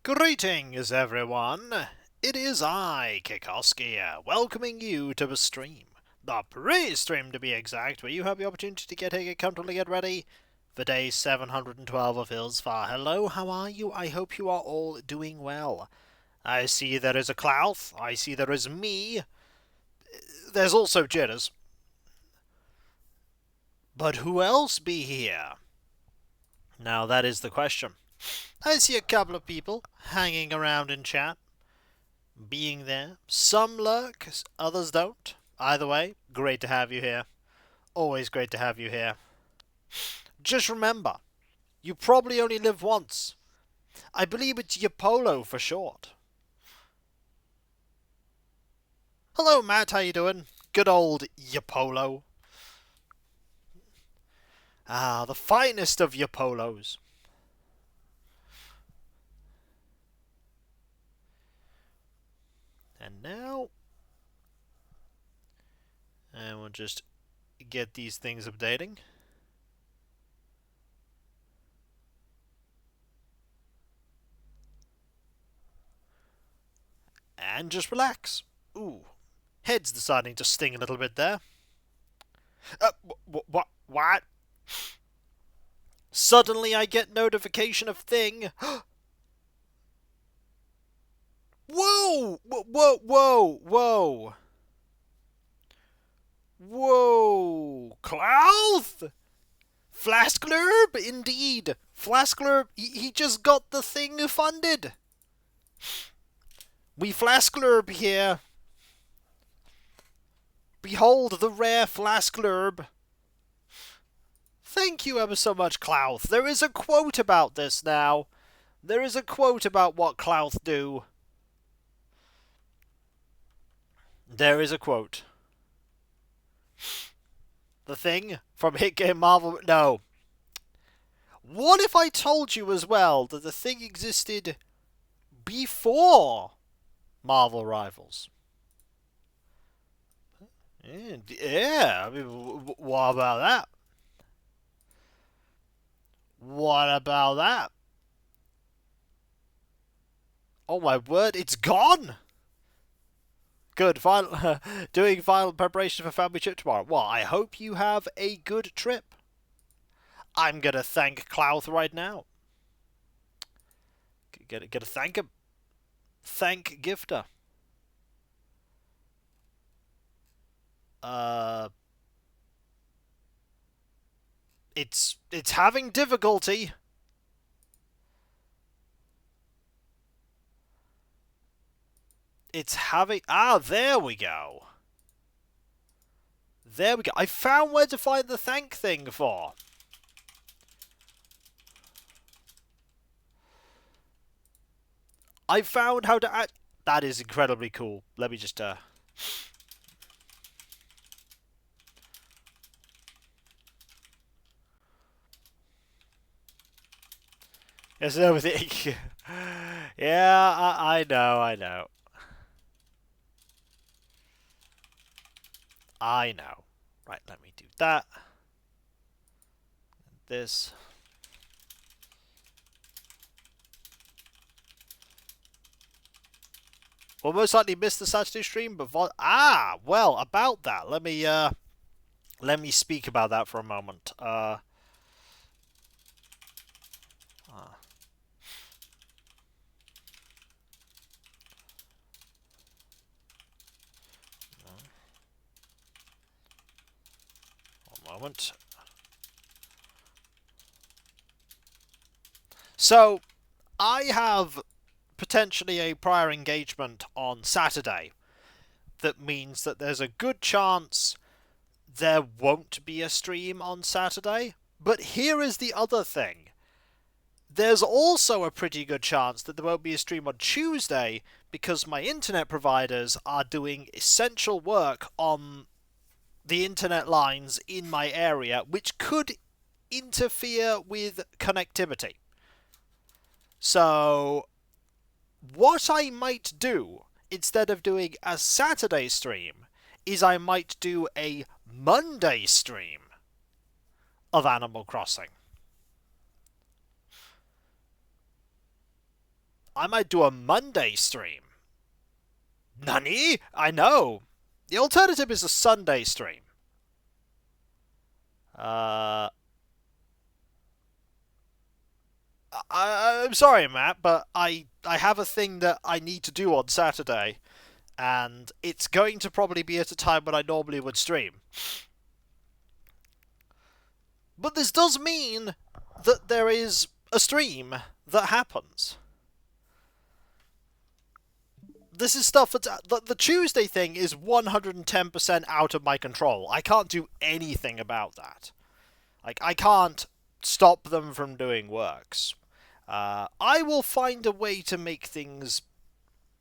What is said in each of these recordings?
Greetings, everyone. It is I, Kikoski, welcoming you to the stream. The pre-stream, to be exact, where you have the opportunity to get comfortably get ready for day 712 of Hills Far. Hello, how are you? I hope you are all doing well. I see there is a Clouth. I see there is me. There's also Jitters. But who else be here? Now that is the question. I see a couple of people hanging around in chat, being there. Some lurk, others don't. Either way, great to have you here. Always great to have you here. Just remember, you probably only live once. I believe it's Yapolo for short. Hello, Matt, how you doing? Good old Yapolo. Ah, the finest of Yapolos. And now, and we'll just get these things updating. And just relax. Ooh, head's deciding to sting a little bit there. What? Suddenly I get notification of thing. Whoa! Whoa! Whoa! Whoa! Whoa! Clouth! Flasklurb, indeed. Flasklurb, he just got the thing funded. We Flasklurb here. Behold the rare Flasklurb. Thank you ever so much, Clouth. There is a quote about this now. There is a quote about what Clouth do. There is a quote. The thing from Hit Game Marvel... No. What if I told you as well that the thing existed before Marvel Rivals? Yeah, I mean, what about that? What about that? Oh my word, it's gone! Good, doing final preparation for family trip tomorrow. Well, I hope you have a good trip. I'm gonna thank Clouth right now. Gotta thank him. Thank Gifter. It's having difficulty. It's having... Ah, there we go. There we go. I found where to find the thank thing for. I found how to add... That is incredibly cool. Let me just... There's everything. Yeah, I know. I know. Right, let me do that. This. We'll most likely miss the Saturday stream, but well, about that. Let me speak about that for a moment. One moment. So, I have potentially a prior engagement on Saturday. That means that there's a good chance there won't be a stream on Saturday. But here is the other thing. There's also a pretty good chance that there won't be a stream on Tuesday because my internet providers are doing essential work on the internet lines in my area, which could interfere with connectivity. So, what I might do, instead of doing a Saturday stream, is I might do a Monday stream of Animal Crossing. I might do a Monday stream. Nani? I know. The alternative is a Sunday stream. I'm sorry, Matt, but I have a thing that I need to do on Saturday, and it's going to probably be at a time when I normally would stream. But this does mean that there is a stream that happens. This is stuff that's... The Tuesday thing is 110% out of my control. I can't do anything about that. Like, I can't stop them from doing works. I will find a way to make things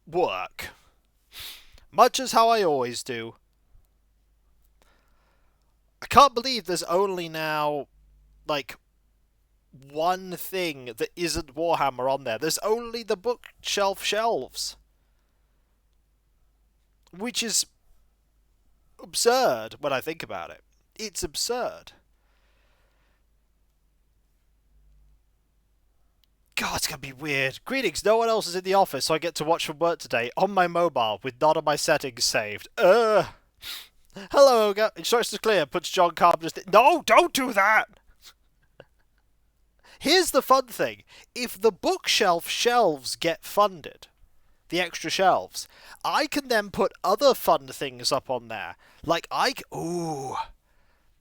work. Much as how I always do. I can't believe there's only now, like, one thing that isn't Warhammer on there. There's only the bookshelf shelves. Which is absurd when I think about it. It's absurd. God, it's gonna be weird. Greetings, no one else is in the office, so I get to watch from work today on my mobile with none of my settings saved. Hello, Ogre. Instructions clear. Puts John Carpenter's... No, don't do that! Here's the fun thing. If the bookshelf shelves get funded, the extra shelves, I can then put other fun things up on there. Like, ooh,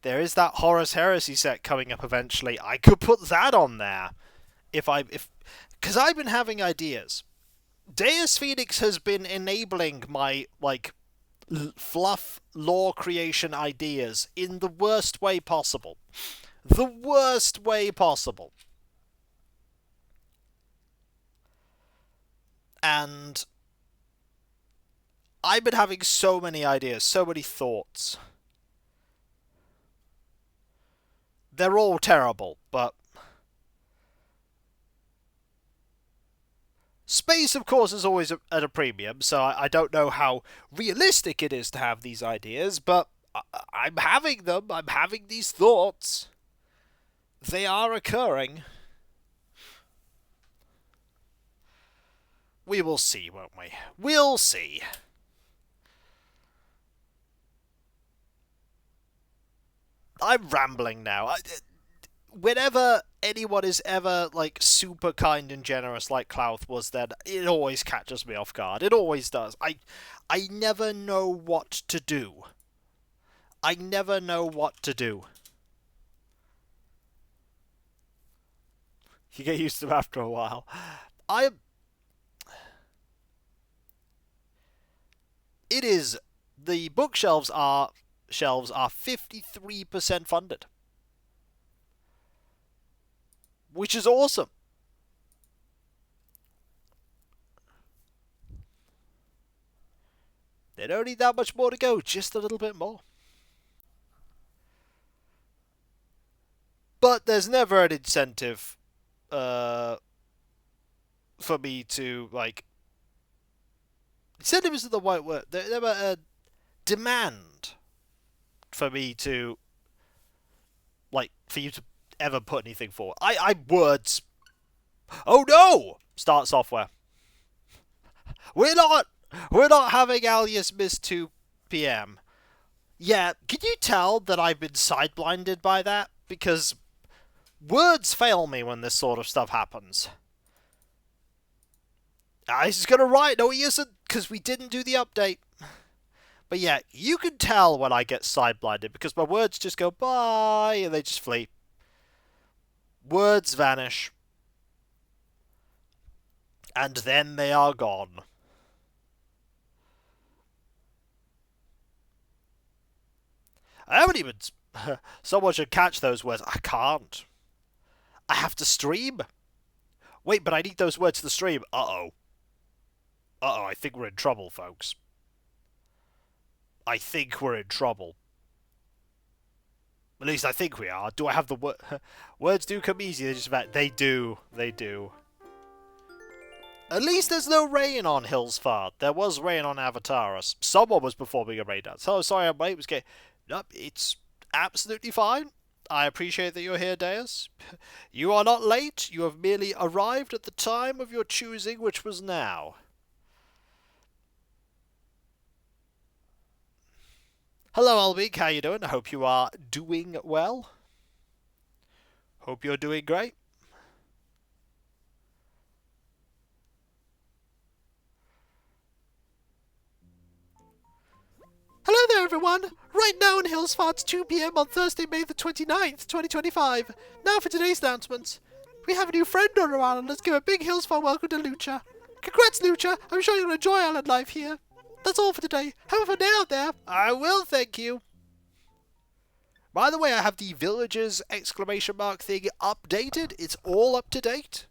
there is that Horus Heresy set coming up eventually. I could put that on there. Because I've been having ideas. Deus Phoenix has been enabling my, like, fluff lore creation ideas in the worst way possible. The worst way possible. And I've been having so many ideas, so many thoughts. They're all terrible, but... Space, of course, is always at a premium, so I don't know how realistic it is to have these ideas, but I'm having them. I'm having these thoughts. They are occurring. We will see, won't we? We'll see. I'm rambling now. Whenever anyone is ever, like, super kind and generous like Clouth was then, it always catches me off guard. It always does. I never know what to do. I never know what to do. You get used to them after a while. It is... The bookshelves are 53% funded. Which is awesome. They don't need that much more to go, just a little bit more. But there's never an incentive for me to, like... Incentive isn't the right word. There's never a demand for me to, like, for you to ever put anything forward. Words. Oh no! Start software. We're not having Alias miss 2 p.m. Yeah, can you tell that I've been sideblinded by that? Because words fail me when this sort of stuff happens. He's gonna write. No, he isn't, because we didn't do the update. But yeah, you can tell when I get sideblinded, because my words just go bye, and they just flee. Words vanish. And then they are gone. I haven't even... Someone should catch those words. I can't. I have to stream. Wait, but I need those words to stream. Uh-oh. Uh-oh, I think we're in trouble, folks. I think we're in trouble. At least I think we are. Do I have the word? Words do come easy. They do. They do. At least there's no rain on Hillsfart. There was rain on Avataris. Someone was performing a rain dance. Oh, sorry, I'm late. Nope, it's absolutely fine. I appreciate that you're here, Deus. You are not late. You have merely arrived at the time of your choosing, which was now. Hello, Albeek. How you doing? I hope you are doing well. Hope you're doing great. Hello there, everyone! Right now in Hillsfar, it's 2 p.m. on Thursday, May the 29th, 2025. Now for today's announcements. We have a new friend on our island. Let's give a big Hillsfar welcome to Lucha. Congrats, Lucha! I'm sure you'll enjoy island life here. That's all for today. Have a fun day out there. I will, thank you. By the way, I have the villagers exclamation mark thing updated. It's all up to date.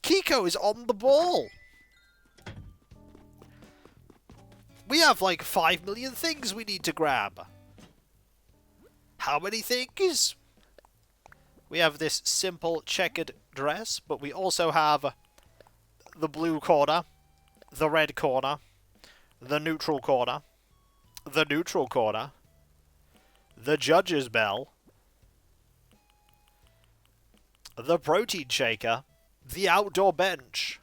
Kiko is on the ball. We have like 5 million things we need to grab. How many things? We have this simple checkered dress, but we also have the blue corner, the red corner, the neutral corner, the neutral corner, the judge's bell, the protein shaker, the outdoor bench,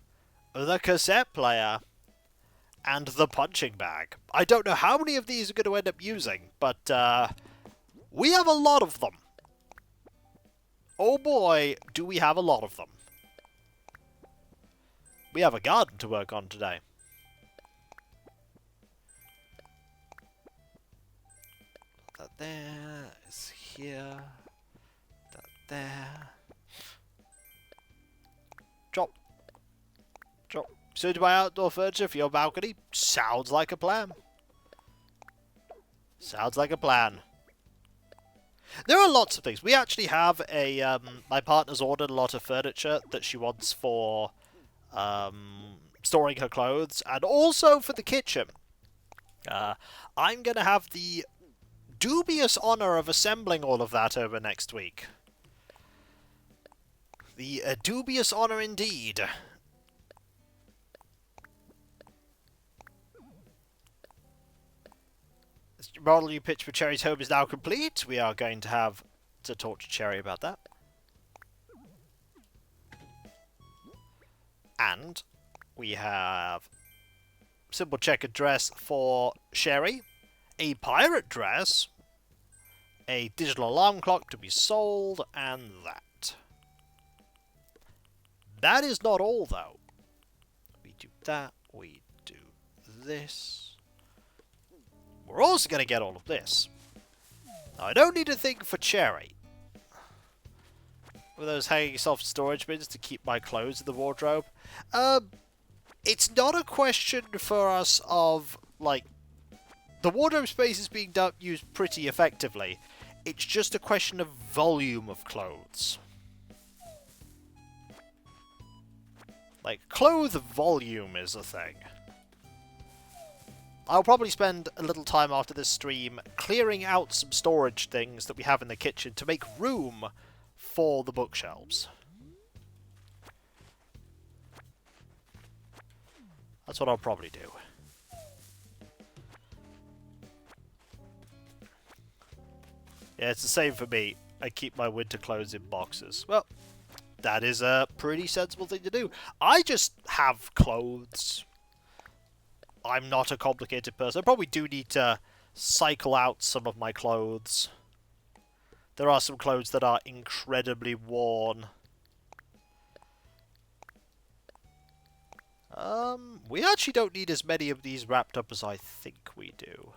the cassette player, and the punching bag. I don't know how many of these are going to end up using, but we have a lot of them. Oh boy, do we have a lot of them. We have a garden to work on today. That there is here. That there. Drop. Drop. So to buy outdoor furniture for your balcony? Sounds like a plan. Sounds like a plan. There are lots of things. We actually have a, my partner's ordered a lot of furniture that she wants for, storing her clothes, and also for the kitchen. I'm going to have the dubious honour of assembling all of that over next week. The dubious honour indeed. The model you pitched for Cherry's home is now complete. We are going to have to talk to Cherry about that. And we have simple checkered dress for Sherry, a pirate dress, a digital alarm clock to be sold, and that. That is not all, though. We do that, we do this. We're also going to get all of this. Now, I don't need a thing for Cherry. With those hanging self-storage bins to keep my clothes in the wardrobe. It's not a question for us of, like, the wardrobe space is being used pretty effectively. It's just a question of volume of clothes. Like, clothes volume is a thing. I'll probably spend a little time after this stream clearing out some storage things that we have in the kitchen to make room for the bookshelves. That's what I'll probably do. Yeah, it's the same for me. I keep my winter clothes in boxes. Well, that is a pretty sensible thing to do. I just have clothes. I'm not a complicated person. I probably do need to cycle out some of my clothes. There are some clothes that are incredibly worn. We actually don't need as many of these wrapped up as I think we do.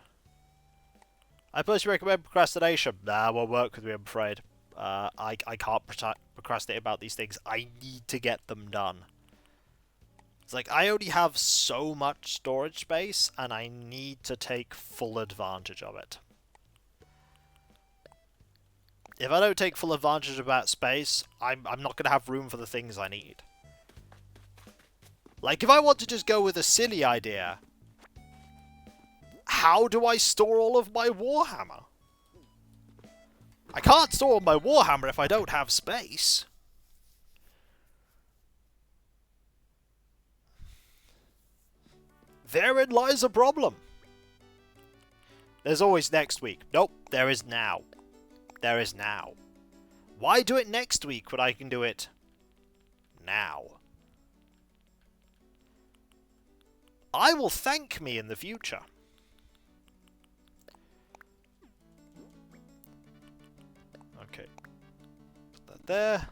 I personally recommend procrastination. Nah, won't work with me, I'm afraid. I can't procrastinate about these things. I need to get them done. It's like, I only have so much storage space, and I need to take full advantage of it. If I don't take full advantage of that space, I'm not going to have room for the things I need. Like, if I want to just go with a silly idea, how do I store all of my Warhammer? I can't store all my Warhammer if I don't have space. Therein lies a problem. There's always next week. Nope, there is now. there is now. Why do it next week when I can do it now? I will thank me in the future. Okay. Put that there.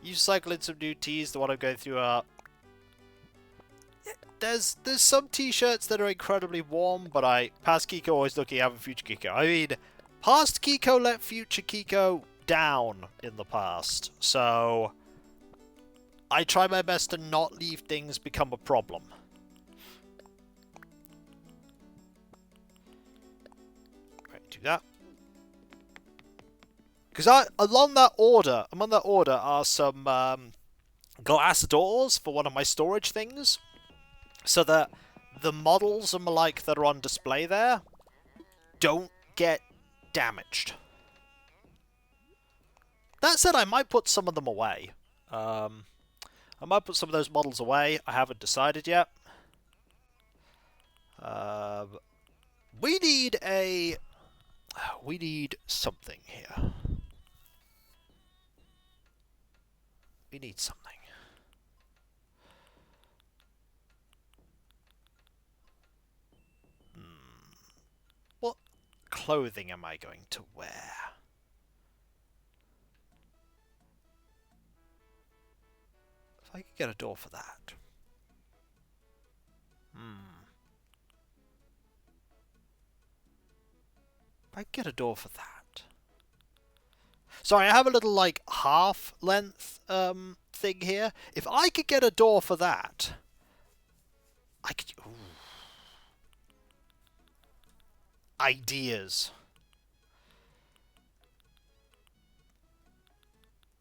You cycle in some new tees. The one I'm going through are... There's some t-shirts that are incredibly warm, but past Kiko always looking out for future Kiko. I mean, past Kiko let future Kiko down in the past, so I try my best to not leave things become a problem. Right, do that. Because among that order are some glass doors for one of my storage things, so that the models and the like that are on display there don't get damaged. That said, I might put some of them away. I might put some of those models away. I haven't decided yet. We need something here. We need something. What clothing am I going to wear? If I could get a door for that. If I could get a door for that. Sorry, I have a little, like, half-length, thing here. If I could get a door for that, I could... Ooh. Ideas.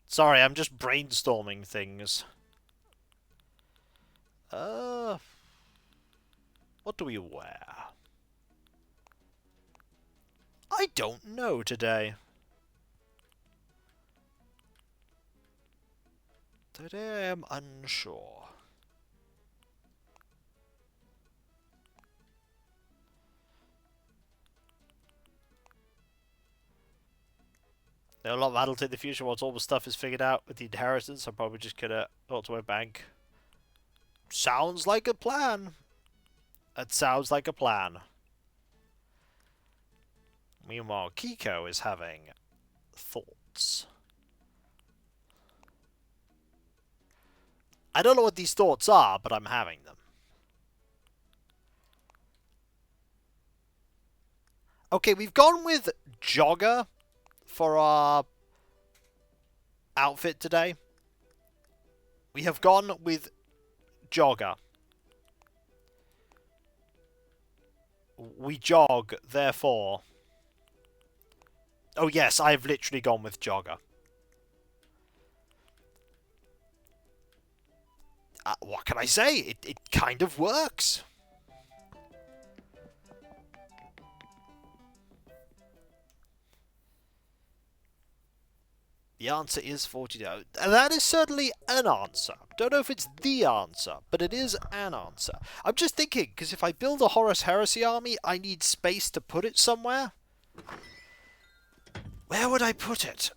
Sorry, I'm just brainstorming things. What do we wear? I don't know today. Today I am unsure. A lot of that'll take the future once all the stuff is figured out with the inheritance. I'm probably just gonna go to my bank. Sounds like a plan. That sounds like a plan. Meanwhile, Kiko is having thoughts. I don't know what these thoughts are, but I'm having them. Okay, we've gone with jogger for our outfit today. We have gone with jogger. We jog, therefore... Oh yes, I have literally gone with jogger. What can I say? It kind of works. The answer is 40. And that is certainly an answer. Don't know if it's the answer, but it is an answer. I'm just thinking, because if I build a Horus Heresy army, I need space to put it somewhere. Where would I put it?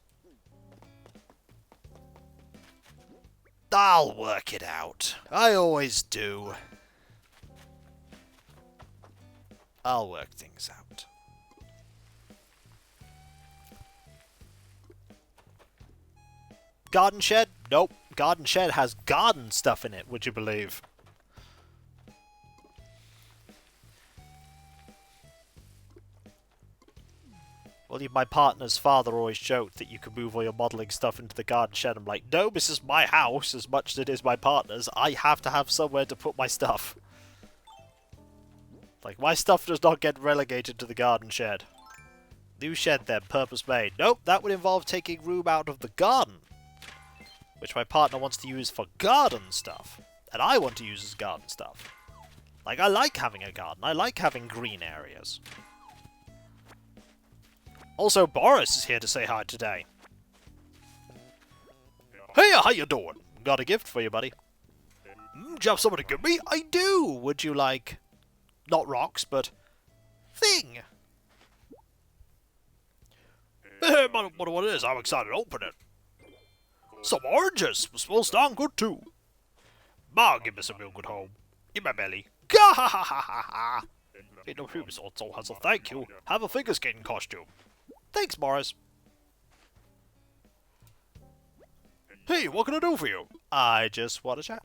I'll work it out. I always do. I'll work things out. Garden shed? Nope. Garden shed has garden stuff in it, would you believe? Well, my partner's father always joked that you could move all your modelling stuff into the garden shed. I'm like, no, this is my house as much as it is my partner's. I have to have somewhere to put my stuff. Like, my stuff does not get relegated to the garden shed. New shed then, purpose made. Nope, that would involve taking room out of the garden, which my partner wants to use for garden stuff, and I want to use as garden stuff. Like, I like having a garden. I like having green areas. Also, Boris is here to say hi today. Hey, how you doing? Got a gift for you, buddy. Do you have something to give me? I do! Would you like... not rocks, but... thing? I wonder what it is. I'm excited to open it. Some oranges. It smells darn good too. Ma, give me some real good home. In my belly. Gah ha ha ha ha ha. Ain't no previous also has a thank you. Have a figure skating costume. Thanks, Morris. Hey, what can I do for you? I just want to chat.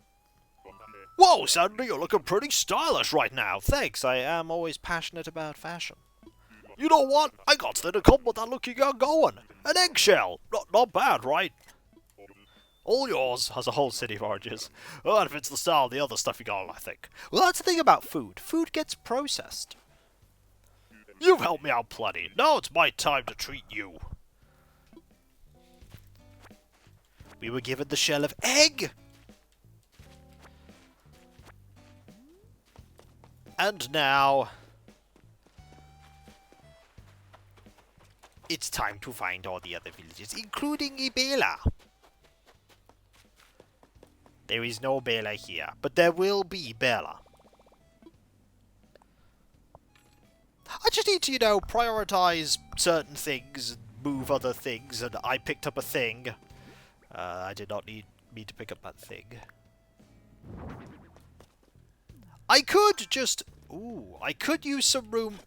Whoa, Sandy, you're looking pretty stylish right now. Thanks, I am always passionate about fashion. You know what? I got something to come with that look you got going. An eggshell. Not bad, right? All yours has a whole city of oranges. Oh, and if it's the style of the other stuff you got, I think. Well, that's the thing about food. Food gets processed. You've helped me out plenty. Now it's my time to treat you. We were given the shell of egg. And now it's time to find all the other villages, including Ibela. There is no Bela here, but there will be Bela. I just need to, you know, prioritize certain things and move other things, and I picked up a thing. I did not need me to pick up that thing. I could just... Ooh, I could use some room.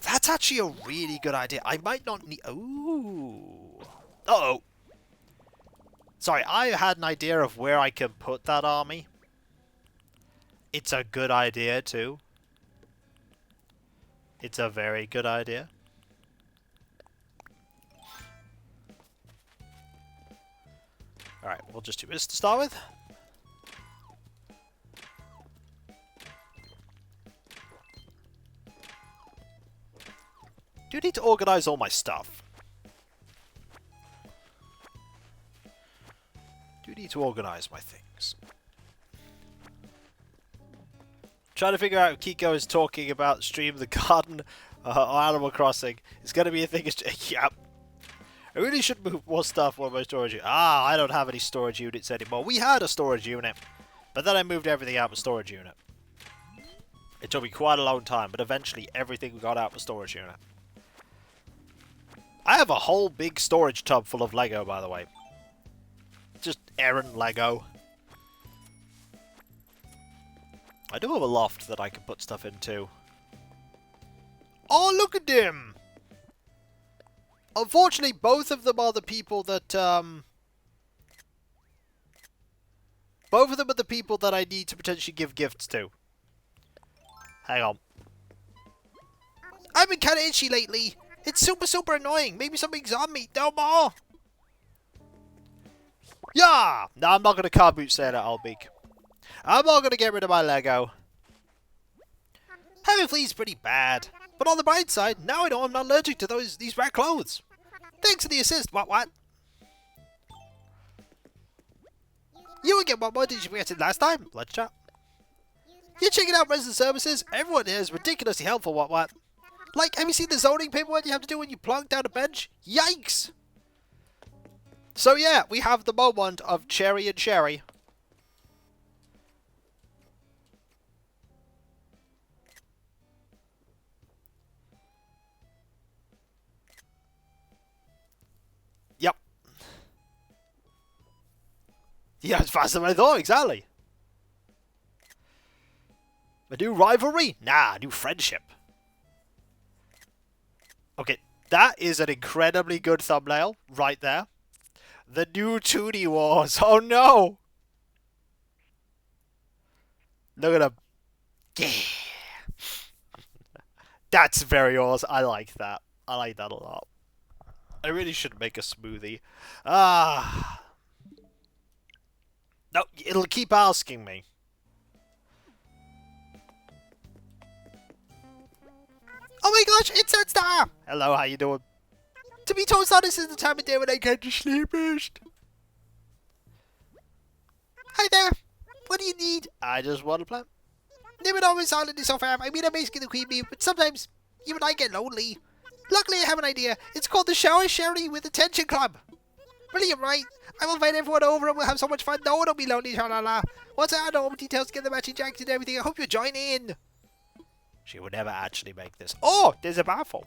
That's actually a really good idea. I might not need... Ooh. Uh-oh. Sorry, I had an idea of where I can put that army. It's a good idea, too. It's a very good idea. Alright, we'll just do this to start with. Do need to organize all my stuff. Do need to organize my things. Trying to figure out if Kiko is talking about Stream the Garden or Animal Crossing. It's going to be a thing. Yep. I really should move more stuff on my storage unit. Ah, I don't have any storage units anymore. We had a storage unit, but then I moved everything out of the storage unit. It took me quite a long time, but eventually everything got out of the storage unit. I have a whole big storage tub full of Lego, by the way. Just errant Lego. I do have a loft that I can put stuff into. Oh, look at them! Unfortunately, both of them are the people that, both of them are the people that I need to potentially give gifts to. Hang on. I've been kind of itchy lately. It's super annoying. Maybe something's on me. No more. Yeah! No, I'm not going to car boot say that, Albeek. I'm not going to get rid of my Lego. Having fleas is pretty bad. But on the bright side, now I know I'm not allergic to these rat clothes. Thanks for the assist, what? You would get what more did you get it last time? Let's chat. You're checking out resident services? Everyone here is ridiculously helpful, what? Like, have you seen the zoning paperwork you have to do when you plonk down a bench? Yikes! So yeah, we have the moment of Cherry and Sherry. Yep. Yeah, it's faster than I thought, exactly. A new rivalry? Nah, a new friendship. Okay, that is an incredibly good thumbnail right there. The new Toonie Wars. Oh no! Look at him. Yeah. That's very awesome. I like that. I like that a lot. I really should make a smoothie. Ah. No, it'll keep asking me. Oh my gosh, it's that star! Hello, how you doing? To be told, this is the time of day when I get the sleepiest. Hi there. What do you need? I just want to play. Never always silently so far. I mean, I'm basically the queen bee, but sometimes even I get lonely. Luckily, I have an idea. It's called the Shower Sherry with Attention Club. Brilliant, right? I will invite everyone over and we'll have so much fun. No one will be lonely, sha-la-la. Once I add all the details, get the matching jackets and everything, I hope you join in. She would never actually make this. Oh, there's a bathroom.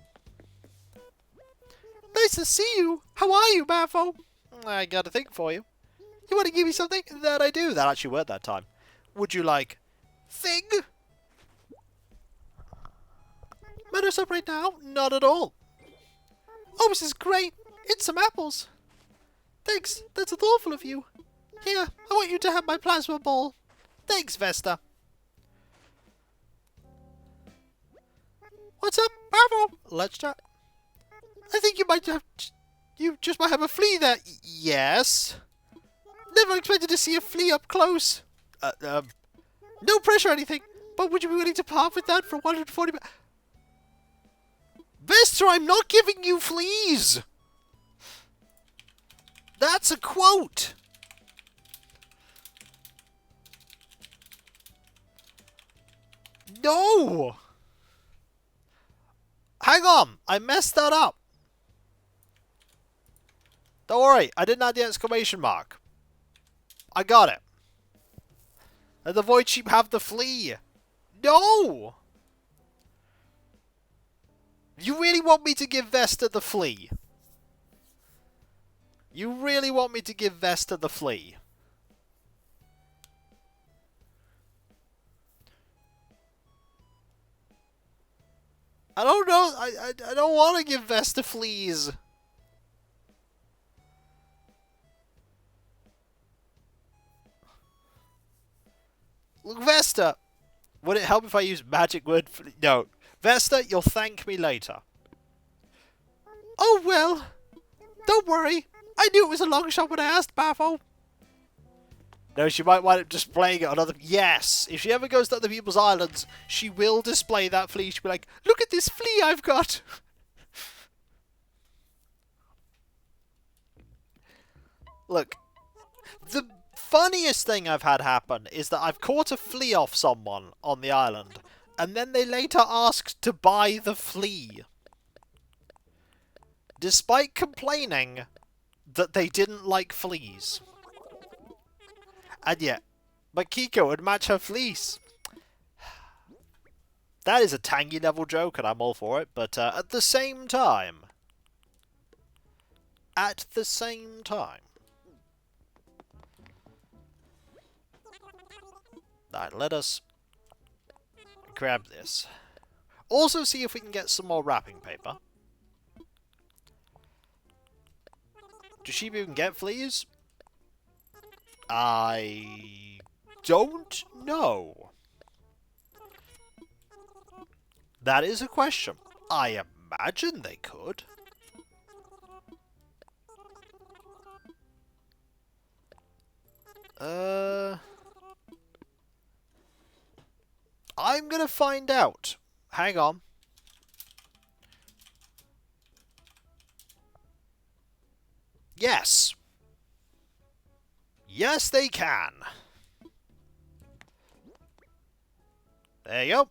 Nice to see you. How are you, Bafo? I got a thing for you. You want to give me something? That I do. That actually worked that time. Would you like... thing? Matters up right now? Not at all. Oh, this is great. It's some apples. Thanks. That's thoughtful of you. Here, I want you to have my plasma ball. Thanks, Vesta. What's up, Bravo? Let's chat. I think you might have... You just might have a flea there. Yes. Never expected to see a flea up close. No pressure or anything, but would you be willing to part with that for 140... Vesta, I'm not giving you fleas! That's a quote! No! Hang on, I messed that up. Don't worry, I didn't add the exclamation mark. I got it. And the void sheep have the flea. No! You really want me to give Vesta the flea? You really want me to give Vesta the flea? I don't know. I don't want to give Vesta fleas. Look, Vesta. Would it help if I use magic word? No. Vesta, you'll thank me later. Oh, well. Don't worry. I knew it was a long shot when I asked, Bafo. No, she might wind up displaying it on other... Yes! If she ever goes to other people's islands, she will display that flea. She'll be like, look at this flea I've got! Look. The funniest thing I've had happen is that I've caught a flea off someone on the island, and then they later asked to buy the flea. Despite complaining that they didn't like fleas. And yet, Makiko would match her fleece. That is a tangy level joke, and I'm all for it, but at the same time... Alright, let us grab this. Also see if we can get some more wrapping paper. Do sheep even get fleas? I don't know. That is a question. I imagine they could. I'm gonna find out. Hang on. Yes. Yes, they can. There you go.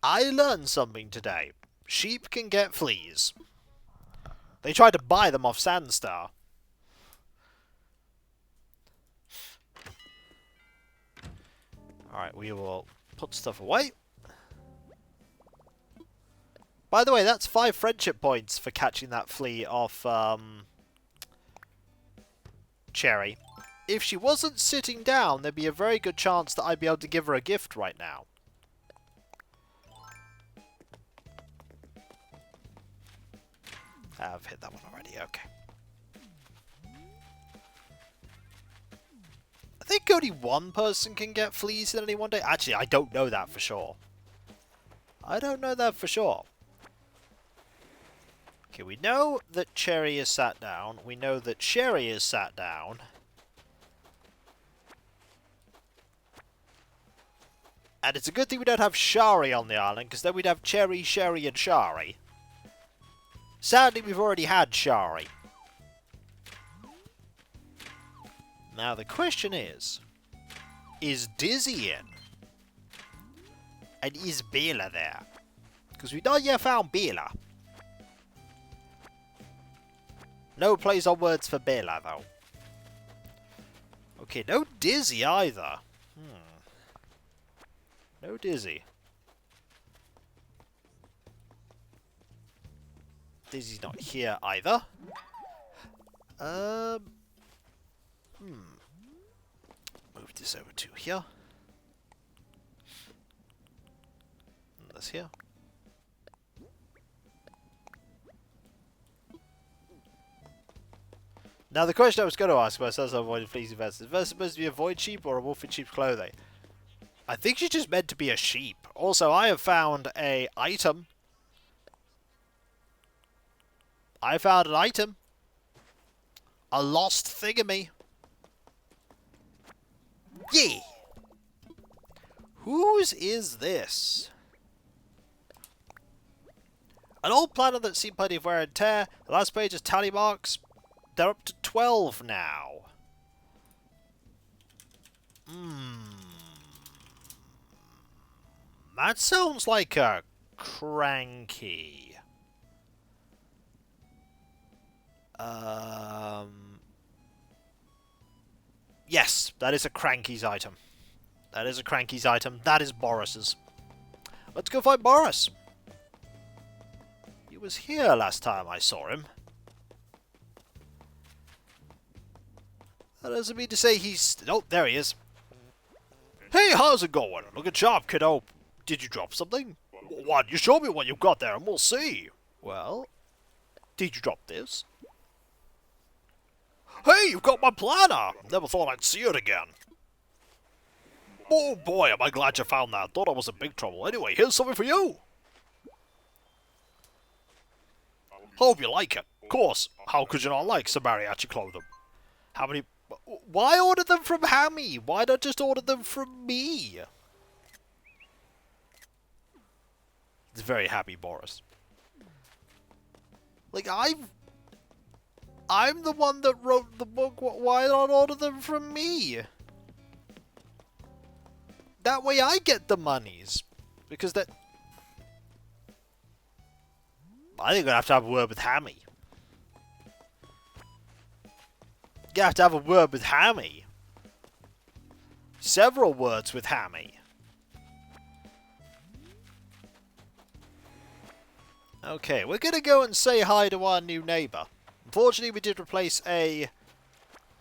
I learned something today. Sheep can get fleas. They tried to buy them off Sandstar. Alright, we will put stuff away. By the way, that's 5 friendship points for catching that flea off, Cherry. If she wasn't sitting down, there'd be a very good chance that I'd be able to give her a gift right now. I've hit that one already, okay. I think only one person can get fleas in any one day. Actually, I don't know that for sure. I don't know that for sure. Okay, we know that Cherry is sat down. We know that Sherry is sat down. And it's a good thing we don't have Shari on the island, because then we'd have Cherry, Sherry, and Shari. Sadly, we've already had Shari. Now, the question is Dizzy in? And is Bela there? Because we not yet found Bela. No plays on words for Bela, though. Okay, no Dizzy either. No Dizzy. Dizzy's not here either. Move this over to here. And this here. Now the question I was going to ask myself, avoiding fleas investors, is that supposed to be avoid sheep or a wolf in sheep's clothing? I think she's just meant to be a sheep. Also, I have found a item. I found an item. A lost thingamy. Yeah! Whose is this? An old planner that's seen plenty of wear and tear. The last page is tally marks. They're up to 12 now. That sounds like a cranky. Yes, that is a cranky's item. That is a cranky's item. That is Boris's. Let's go find Boris. He was here last time I saw him. That doesn't mean to say he's... Oh, there he is. Hey, how's it going? Looking sharp, kiddo. Did you drop something? Why don't you show me what you've got there and we'll see. Well, did you drop this? Hey, you've got my planner! Never thought I'd see it again. Oh boy, am I glad you found that. Thought I was in big trouble. Anyway, here's something for you. Hope you like it. Of course, how could you not like some mariachi clothing? How many... Why order them from Hammy? Why not just order them from me? It's very happy, Boris. Like, I'm the one that wrote the book. Why not order them from me? That way I get the monies. Because that... I think I'm going to have a word with Hammy. You have to have a word with Hammy. Several words with Hammy. Okay, we're going to go and say hi to our new neighbour. Unfortunately, we did replace a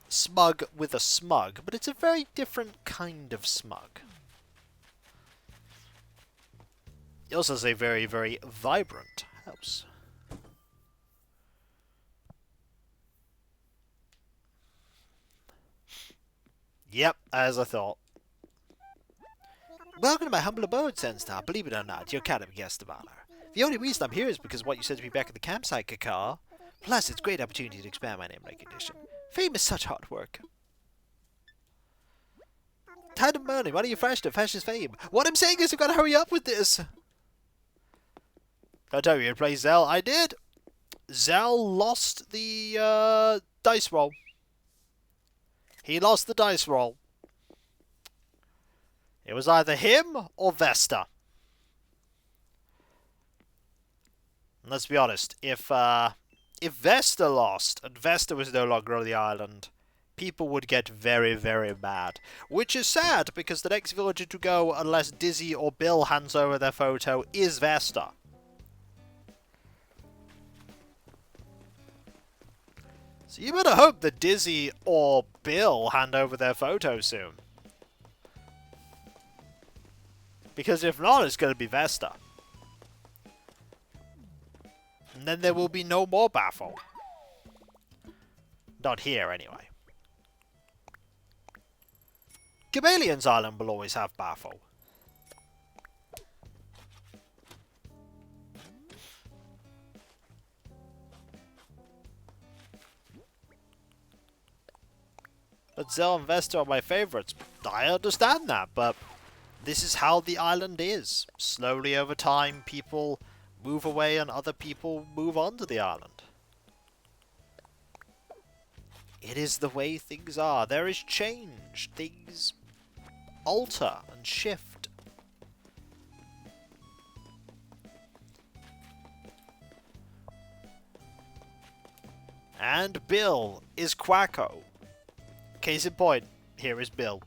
smug with a smug, but it's a very different kind of smug. It also has a very, very vibrant house. Yep, as I thought. Welcome to my humble abode, Senstar. Believe it or not, you're kind of a guest of honor. The only reason I'm here is because of what you said to me back at the campsite, Kakar. Plus, it's a great opportunity to expand my name recognition. Fame is such hard work. Time of morning, why don't you fresh to Fashion's fame? What I'm saying is you've got to hurry up with this. I tell you to play Zell. I did. Zell lost the dice roll. He lost the dice roll. It was either him or Vesta. And let's be honest, if Vesta lost and Vesta was no longer on the island, people would get very, very mad. Which is sad, because the next villager to go, unless Dizzy or Bill hands over their photo, is Vesta. So you better hope that Dizzy or Bill hand over their photo soon. Because if not, it's going to be Vesta. And then there will be no more Baffle. Not here, anyway. Chameleon's Island will always have Baffle. But Zell and Vesta are my favourites. I understand that, but this is how the island is. Slowly over time, people move away and other people move on to the island. It is the way things are. There is change. Things alter and shift. And Bill is Quacko. Case in point, here is Bill.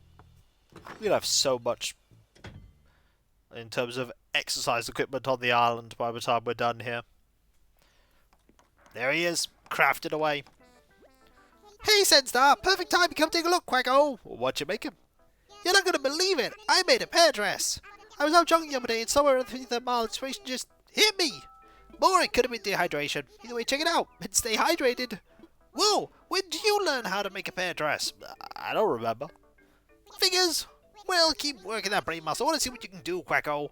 We'll have so much in terms of exercise equipment on the island by the time we're done here. There he is, crafted away. Hey, Senstar! Perfect time to come take a look, Quacko! What you making? You're not gonna believe it! I made a pear dress! I was out jogging the other day and somewhere underneath the mile inspiration just hit me! Or it could have been dehydration. Either way, check it out. And stay hydrated. Whoa! When did you learn how to make a pear dress? I don't remember. Figures! Well, keep working that brain muscle. I want to see what you can do, Quacko.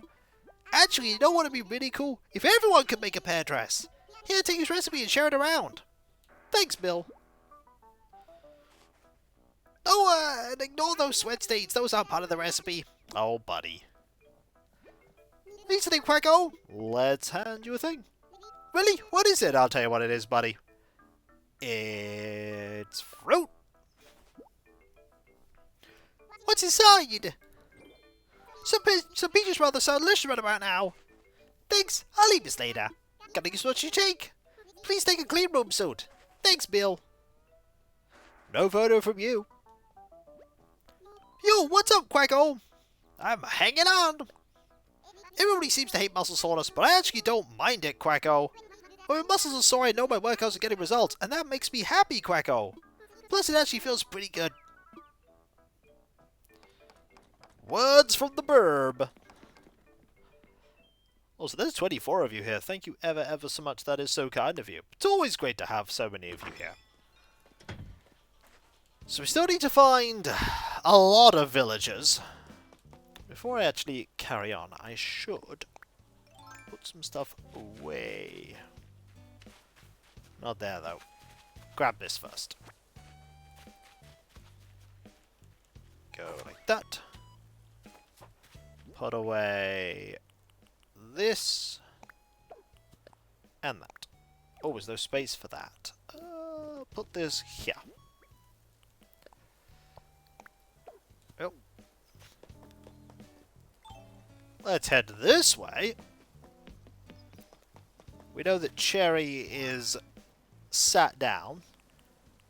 Actually, you know what would be really cool? If everyone could make a pear dress. Here, take his recipe and share it around. Thanks, Bill. Oh, and ignore those sweat stains. Those aren't part of the recipe. Oh, buddy. Listening, Quacko? Let's hand you a thing. Really? What is it? I'll tell you what it is, buddy. It's fruit. What's inside? Some peaches rather sound delicious right about now. Thanks. I'll eat this later. Gotta guess what you take. Please take a clean room suit. Thanks, Bill. No photo from you. Yo, what's up, Quacko? I'm hanging on. Everybody seems to hate muscle soreness, but I actually don't mind it, Quacko. When my muscles are sore, I know my workouts are getting results, and that makes me happy, Quacko. Plus, it actually feels pretty good. Words from the burb. Also, there's 24 of you here. Thank you ever so much. That is so kind of you. It's always great to have so many of you here. So we still need to find a lot of villagers. Before I actually carry on, I should put some stuff away. Not there, though. Grab this first. Go like that. Put away this. And that. Oh, is there space for that? Put this here. Oh. Let's head this way. We know that Cherry is sat down.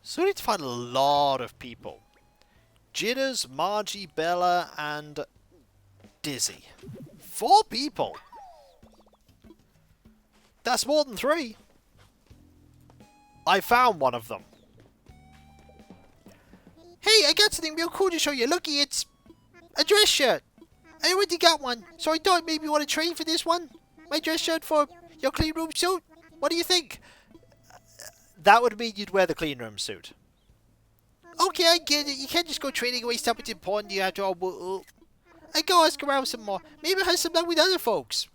So we need to find a lot of people. Jitters, Margie, Bella, and Dizzy. 4 people. That's more than 3. I found one of them. Hey, I got something real cool to show you. Looky, it's a dress shirt. I already got one, so I thought maybe you want to trade for this one. My dress shirt for your clean room suit. What do you think? That would mean you'd wear the clean room suit. Okay, I get it. You can't just go trading away stuff that's important to you after all. I go ask around some more. Maybe I have some luck with other folks.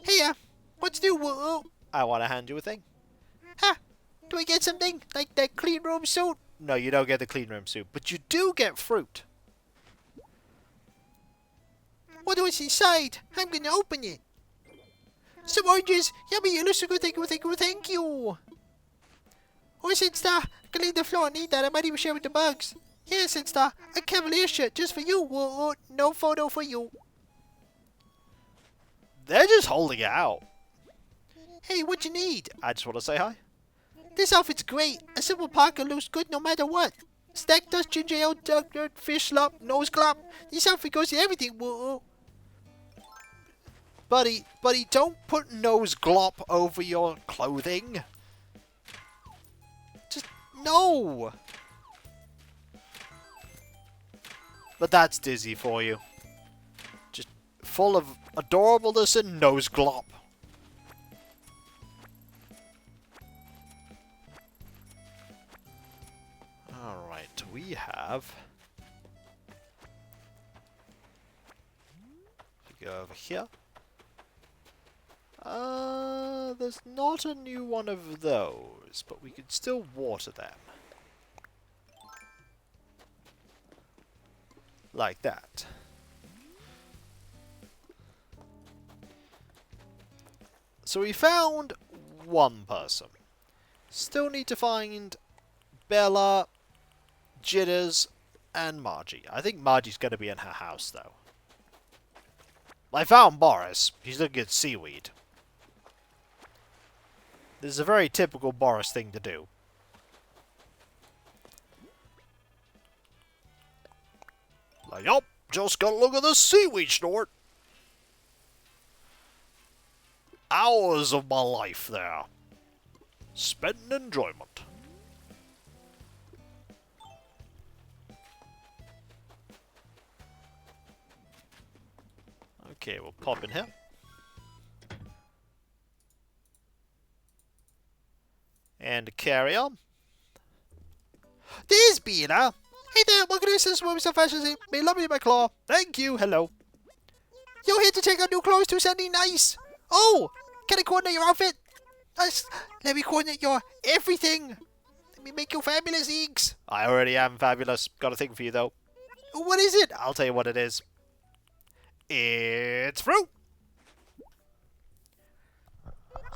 Hey, what's new? I want to hand you a thing. Huh? Do I get something? Like that clean room suit? No, you don't get the clean room suit, but you do get fruit. What was inside? I'm gonna open it. Some oranges. Yummy, you look so good. Thank you. Oh, Senstar, I can leave the floor. I need that. I might even share with the bugs. Here, Senstar, a Cavalier shirt just for you. Whoa, no photo for you. They're just holding it out. Hey, what you need? I just want to say hi. This outfit's great. A simple parka looks good no matter what. Stack dust, ginger ale, duck dirt, fish slop, nose glop. This outfit goes in everything. Whoa. Buddy, don't put nose glop over your clothing. Just, no. But that's Dizzy for you. Just full of adorableness and nose glop. Alright, we have... We go over here. There's not a new one of those, but we could still water them. Like that. So we found one person. Still need to find Bella, Jitters, and Margie. I think Margie's going to be in her house, though. I found Boris. He's looking at seaweed. This is a very typical Boris thing to do. Like, yup, just gotta look at the seaweed snort. hours of my life there. Spent in enjoyment. Okay, we'll pop in here. And carry on. There's Bina. Hey there, what can I say? Swim so fashion. May love me my claw. Thank you. Hello. You're here to check out new clothes to something nice. Oh, can I coordinate your outfit? Nice. Let me coordinate your everything. Let me make you fabulous, Eeks. I already am fabulous. Got a thing for you though. What is it? I'll tell you what it is. It's fruit.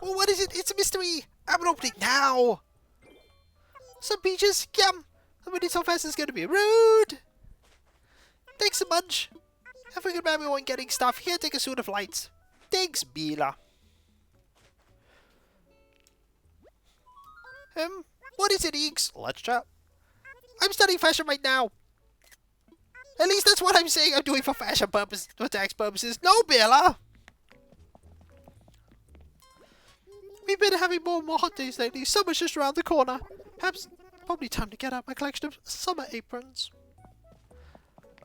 Well, what is it? It's a mystery. I'm gonna open it now. Some peaches. Yum. Somebody so fast is gonna be rude. Thanks a bunch. Have a good memory when getting stuff. Here, take a suit of lights. Thanks, Bila. What is it, Eeks? Let's chat. I'm studying fashion right now. At least that's what I'm saying I'm doing for fashion purposes, for tax purposes. No, Bila! We've been having more and more hot days lately. Summer's just around the corner. Perhaps, probably time to get out my collection of summer aprons.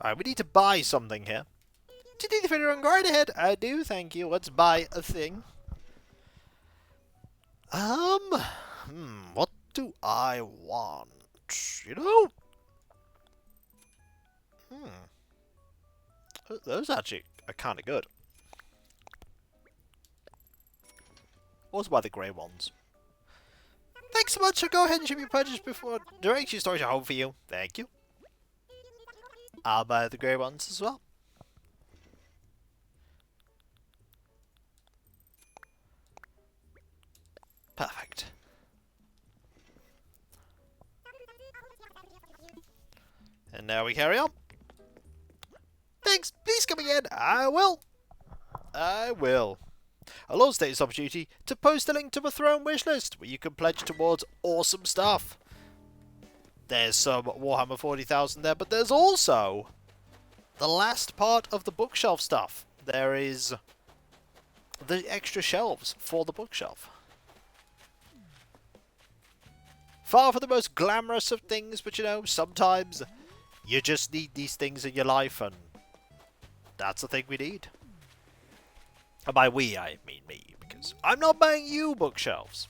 Alright, we need to buy something here. Do you need the video? Go right ahead. I do, thank you. Let's buy a thing. What do I want? You know? Those actually are kind of good. Also buy the grey ones. Thanks so much. So go ahead and ship your purchase before direction storage at home for you. Thank you. I'll buy the grey ones as well. Perfect. And now we carry on. Thanks. Please come again. I will. I will. I'll also take this opportunity to post a link to my Throne wishlist where you can pledge towards awesome stuff. There's some Warhammer 40,000 there, but there's also the last part of the bookshelf stuff. There is the extra shelves for the bookshelf. Far from the most glamorous of things, but you know, sometimes you just need these things in your life, and that's the thing we need. And by we, I mean me, because I'm not buying you bookshelves.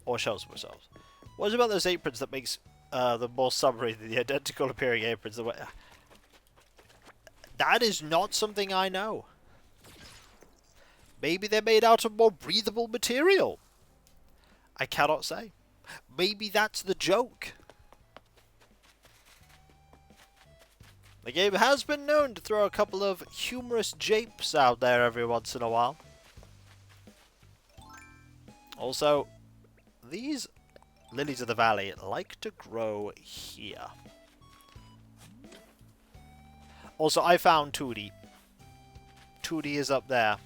Or shelves themselves. What about those aprons that makes them more summery than the identical appearing aprons? That is not something I know. Maybe they're made out of more breathable material. I cannot say. Maybe that's the joke. The game has been known to throw a couple of humorous japes out there every once in a while. Also, these lilies of the valley like to grow here. Also, I found Tootie. Tootie is up there.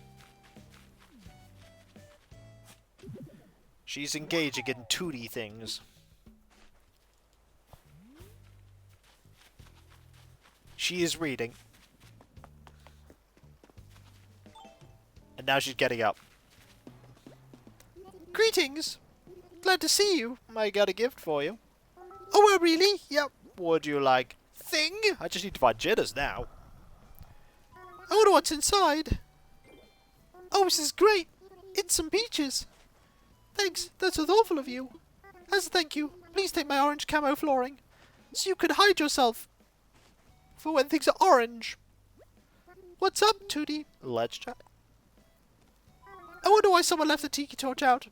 She's engaging in Tootie things. She is reading. And now she's getting up. Greetings! Glad to see you. I got a gift for you. Oh, really? Yep. Would you like thing? I just need to find jitters now. I wonder what's inside. Oh, this is great. It's some peaches. Thanks, that's so thoughtful of you. As a thank you, please take my orange camo flooring, so you can hide yourself for when things are orange. What's up, Tootie? Let's chat. I wonder why someone left the tiki torch out.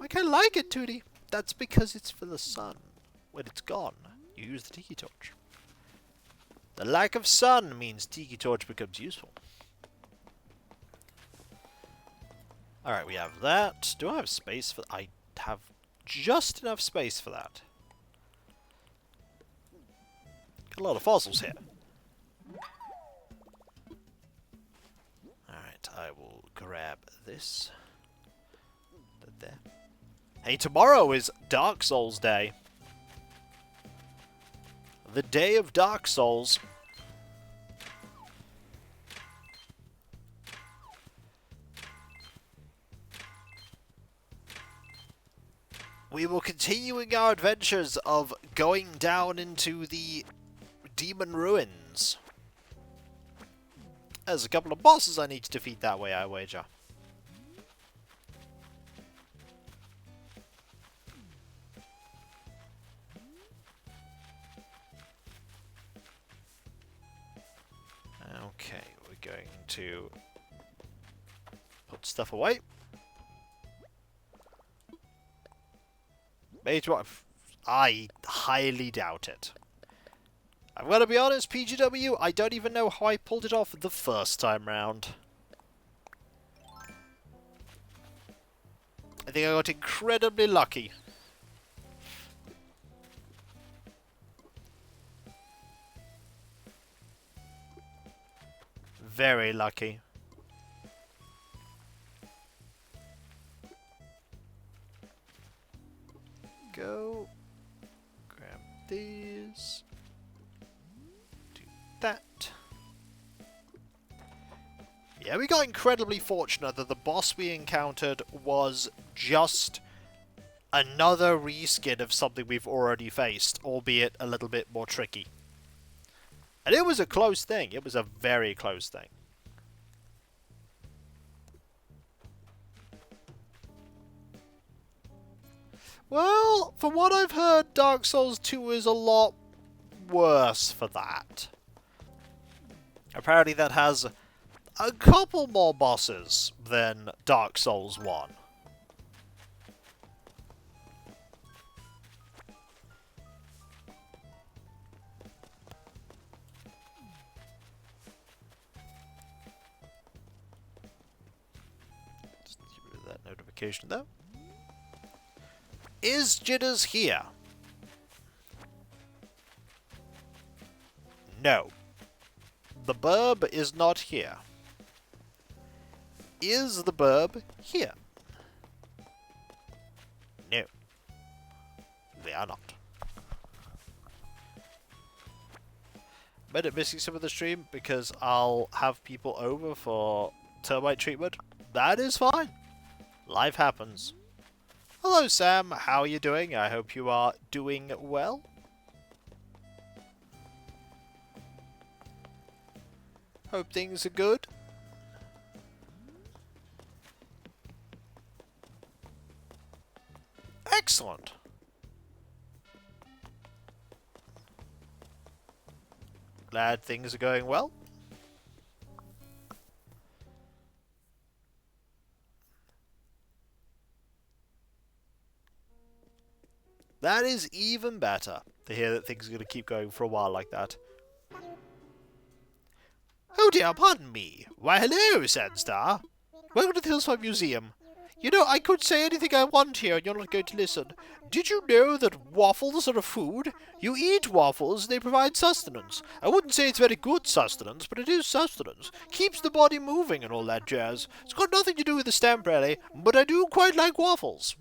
I kinda like it, Tootie. That's because it's for the sun. When it's gone, you use the tiki torch. The lack of sun means tiki torch becomes useful. Alright, we have that. Do I have space for... I have just enough space for that. Got a lot of fossils here. Alright, I will grab this. There. Hey, tomorrow is Dark Souls Day. The day of Dark Souls. we were continuing our adventures of going down into the demon ruins. There's a couple of bosses I need to defeat that way, I wager. Okay, we're going to put stuff away. Mage wife. I highly doubt it. I'm gonna be honest, PGW, I don't even know how I pulled it off the first time round. I think I got incredibly lucky. Very lucky. Go. Grab these. Do that. Yeah, we got incredibly fortunate that the boss we encountered was just another reskin of something we've already faced, albeit a little bit more tricky. And it was a close thing. It was a very close thing. Well, from what I've heard, Dark Souls 2 is a lot worse for that. Apparently that has a couple more bosses than Dark Souls 1. Just get rid of that notification though. Is Jitters here? No. The burb is not here. Is the burb here? No. They are not. Might have missing some of the stream because I'll have people over for termite treatment. That is fine. Life happens. Hello Sam, how are you doing? I hope you are doing well. Hope things are good. Excellent. Glad things are going well. That is even better to hear that things are going to keep going for a while like that. Oh dear, pardon me. Why hello, Sandstar. Welcome to the Hillside Museum. You know, I could say anything I want here and you're not going to listen. Did you know that waffles are a food? You eat waffles and they provide sustenance. I wouldn't say it's very good sustenance, but it is sustenance. Keeps the body moving and all that jazz. It's got nothing to do with the stamp rally, but I do quite like waffles.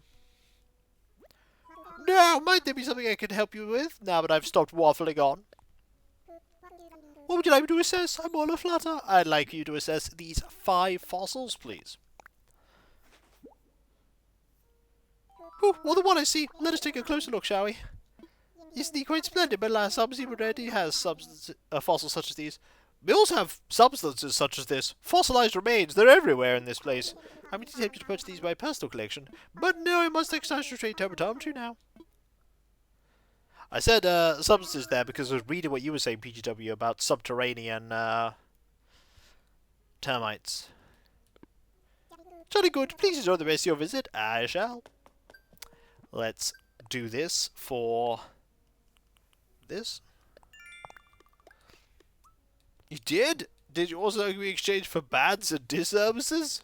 Now, might there be something I can help you with, now that I've stopped waffling on? What would you like me to assess? I'm all aflutter. I'd like you to assess these 5 fossils, please. Oh, well, the one I see. Let us take a closer look, shall we? Isn't he quite splendid? My last substance already has fossils such as these. We also have substances such as this. Fossilized remains. They're everywhere in this place. I'm tempted to purchase these by personal collection, but no, I must exercise restraint termitometry now. I said substances there because I was reading what you were saying, PGW, about subterranean termites. Jolly good. Please enjoy the rest of your visit. I shall. Let's do this for this. You did? Did you also agree exchange for bads and disservices?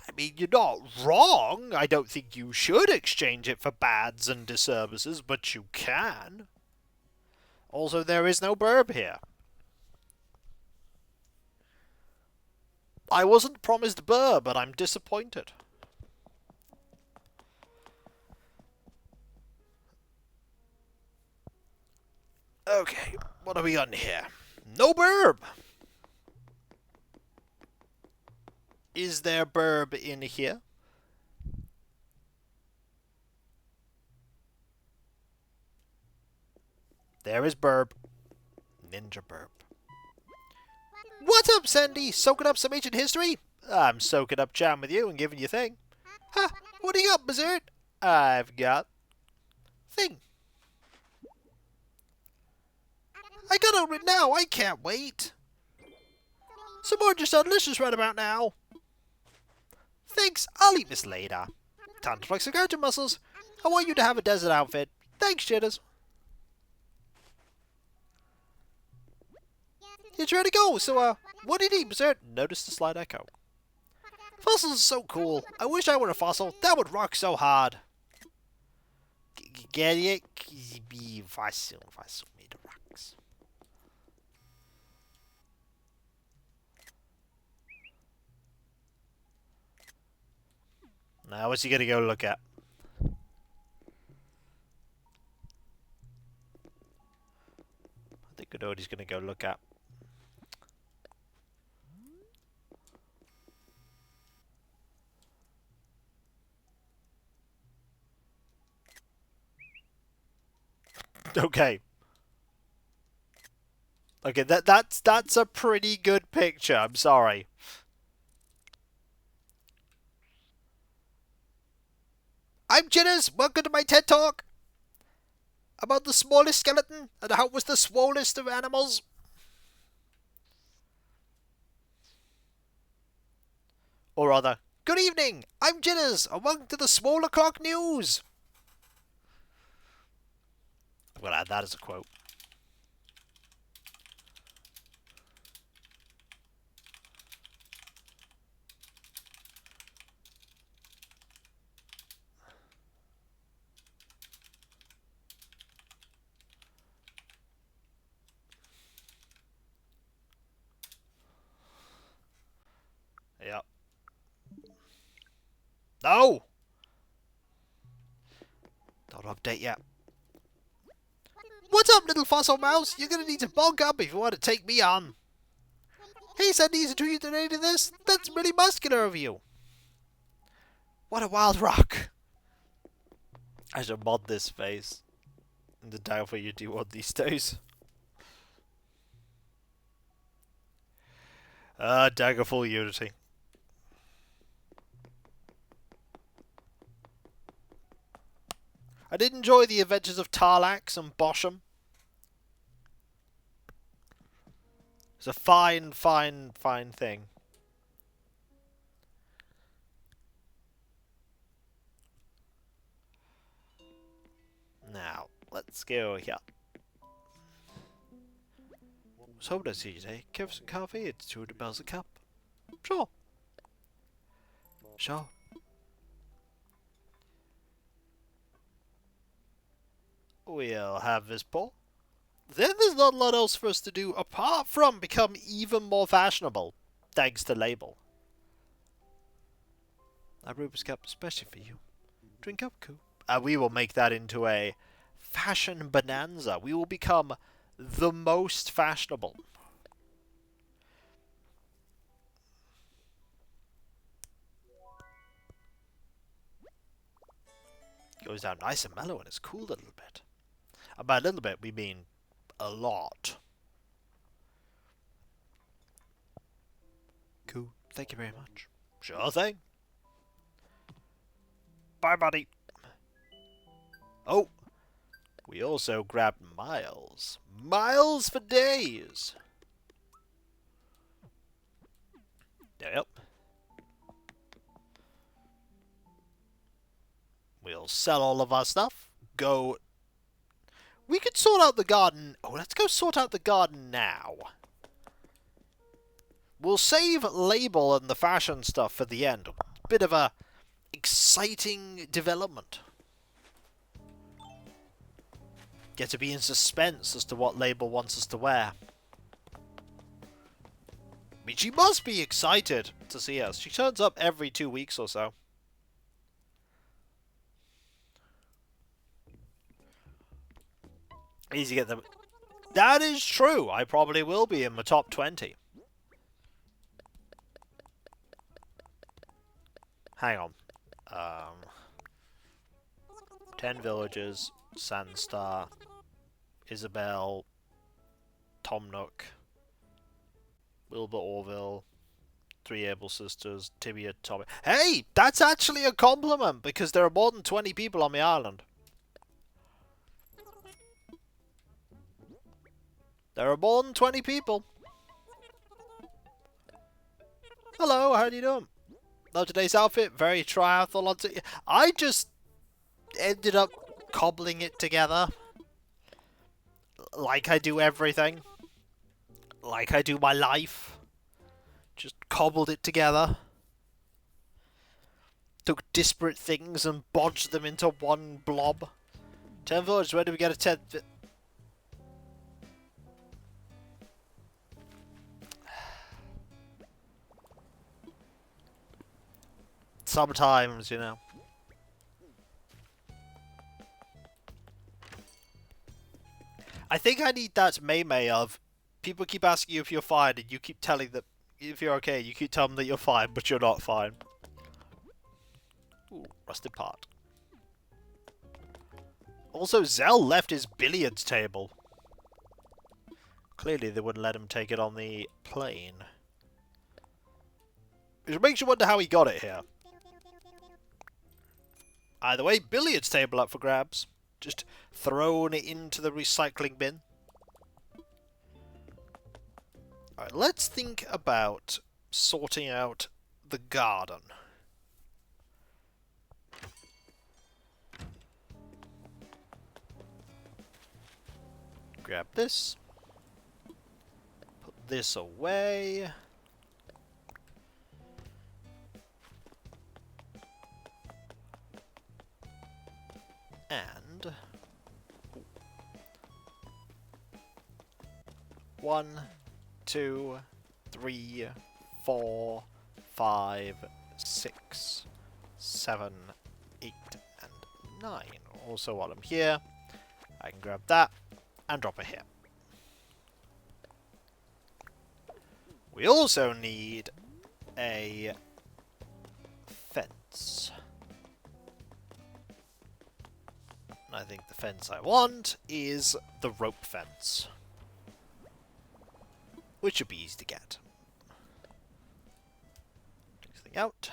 I mean, you're not wrong. I don't think you should exchange it for bads and disservices, but you can. Also, there is no burb here. I wasn't promised burb, but I'm disappointed. Okay, what have we got in here? No burb! Is there burb in here? There is Burb. Ninja Burb. What's up, Sandy? Soaking up some ancient history? I'm soaking up chatting with you and giving you thing. Huh? What do you got, Blizzard? I've got thing. I got over it now. I can't wait. Some more just delicious right about now. Thanks. I'll eat this later. Time to flex the character muscles. I want you to have a desert outfit. Thanks, Jitters. It's ready to go. So, what did you eat, Berserk? Notice the slight echo. Fossils are so cool. I wish I were a fossil. That would rock so hard. Get it? Be fossil made of rocks. Now, what's he gonna go look at? I think I know what he's gonna go look at. Okay. Okay, that's a pretty good picture. I'm sorry. I'm Jitters. Welcome to my TED Talk about the smallest skeleton and how it was the swollest of animals. Or rather, good evening. I'm Jitters, and welcome to the Swole O'Clock News. I'm gonna add that as a quote. Yep. No! Don't update yet. What's up, little fossil mouse? You're gonna need to bulk up if you want to take me on. Hey, Sandy, is it you donated this? That's really muscular of you. What a wild rock. I should mod this face in the dial for you do one these days. Daggerfall Unity. I did enjoy the adventures of Tarlax and Bosham. It's a fine thing. Now, let's go here. So does he today? Give some coffee, it's 200 bells a cup. Sure. Sure. We'll have this pour. Then there's not a lot else for us to do apart from become even more fashionable, thanks to Label. I brewed this cup especially for you. Drink up, Coop. We will make that into a fashion bonanza. We will become the most fashionable. Goes down nice and mellow and it's cooled a little bit. And by a little bit, we mean a lot. Cool. Thank you very much. Sure thing. Bye, buddy. Oh, we also grabbed Miles. Miles for days. Yep. We'll sell all of our stuff. Go. We could sort out the garden. Oh, let's go sort out the garden now. We'll save Label and the fashion stuff for the end. Bit of a exciting development. Get to be in suspense as to what Label wants us to wear. I mean, she must be excited to see us. She turns up every 2 weeks or so. Easy to get them. That is true. I probably will be in the top 20. Hang on. 10 villages, Sandstar, Isabel, Tom Nook, Wilbur Orville, Three Able Sisters, Tibia, Tommy. Hey, that's actually a compliment because there are more than 20 people on the island. There are more than 20 people. Hello, how are you doing? Love today's outfit, very triathlon. I just ended up cobbling it together. Like I do everything. Like I do my life. Just cobbled it together. Took disparate things and bodged them into one blob. 10 villagers, where do we get a 10th? Sometimes, you know. I think I need that meme of people keep asking you if you're fine and you keep telling them if you're okay, you keep telling them that you're fine, but you're not fine. Ooh, rusted part. Also, Zell left his billiards table. Clearly they wouldn't let him take it on the plane. Which makes you wonder how he got it here. Either way, billiards table up for grabs. Just thrown into the recycling bin. Alright, let's think about sorting out the garden. Grab this. Put this away. And 1, 2, 3, 4, 5, 6, 7, 8, and 9. Also, while I'm here, I can grab that and drop it here. We also need a fence. I think the fence I want is the rope fence. Which should be easy to get. Take this thing out.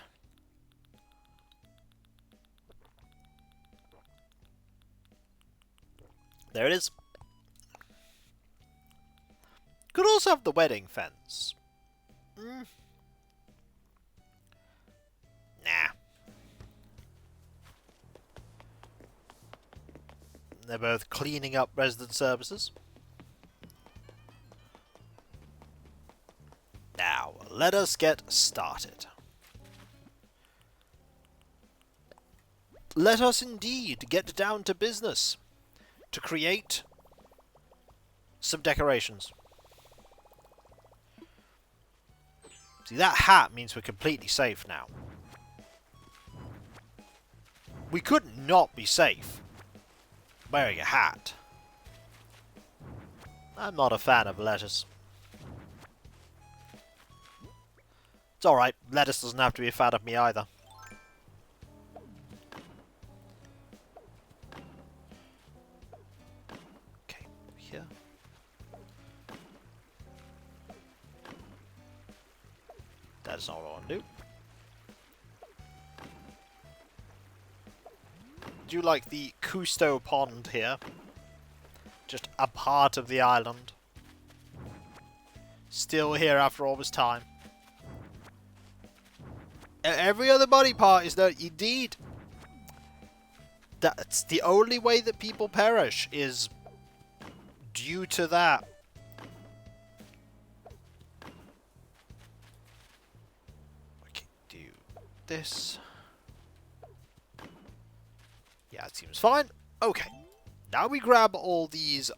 There it is. Could also have the wedding fence. Nah. They're both cleaning up resident services. Now, let us get started. Let us indeed get down to business to create some decorations. See, that hat means we're completely safe now. We could not be safe wearing a hat. I'm not a fan of lettuce. It's alright, lettuce doesn't have to be a fan of me either. Okay, here. That's not what I want to do. Do you like the Cousteau Pond here? Just a part of the island. Still here after all this time. Every other body part is that indeed. That's the only way that people perish is due to that. Okay, do this. Yeah, it seems fine. Okay. Now we grab all these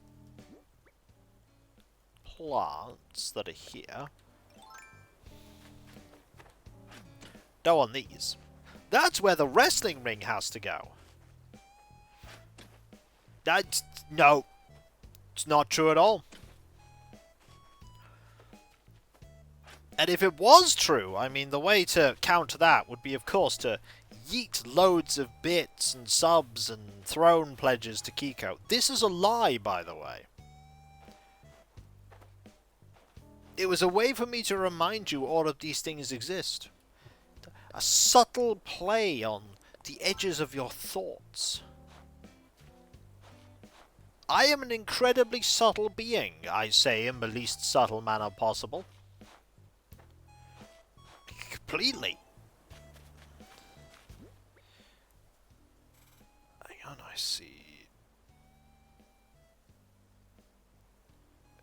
plants that are here. Don't want these. That's where the wrestling ring has to go. That's... no. It's not true at all. And if it was true, I mean, the way to counter that would be, of course, to yeet loads of bits and subs and throne pledges to Kiko. This is a lie, by the way. It was a way for me to remind you all of these things exist. A subtle play on the edges of your thoughts. I am an incredibly subtle being, I say in the least subtle manner possible. Completely. Hang on, I see.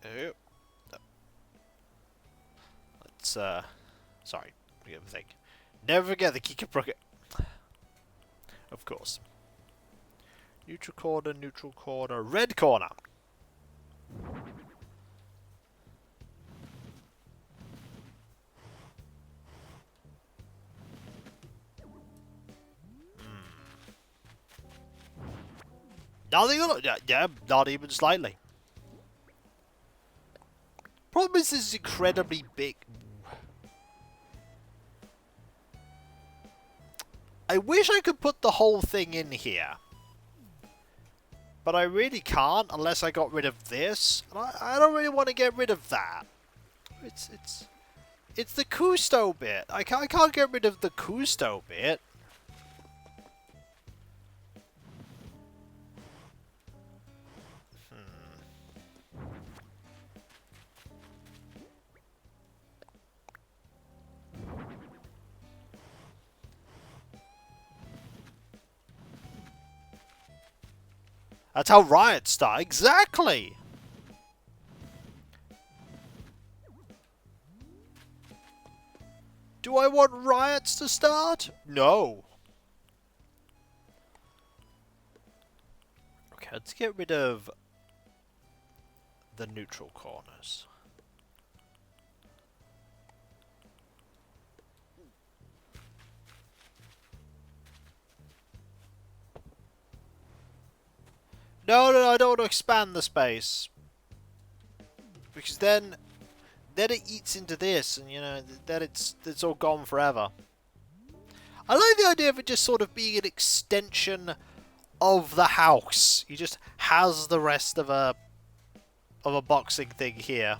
Oh. Let's, sorry, forget the thing. Never forget the Kikapruka. Of course. Neutral corner, red corner. Nothing, yeah, not even slightly. Problem is, this is incredibly big. I wish I could put the whole thing in here. But I really can't unless I got rid of this. And I don't really want to get rid of that. It's the Cousteau bit. I can't get rid of the Cousteau bit. That's how riots start. Exactly! Do I want riots to start? No. Okay, let's get rid of the neutral corners. No, I don't want to expand the space. Because then it eats into this, and, you know, then it's all gone forever. I like the idea of it just sort of being an extension of the house. He just has the rest of a boxing thing here.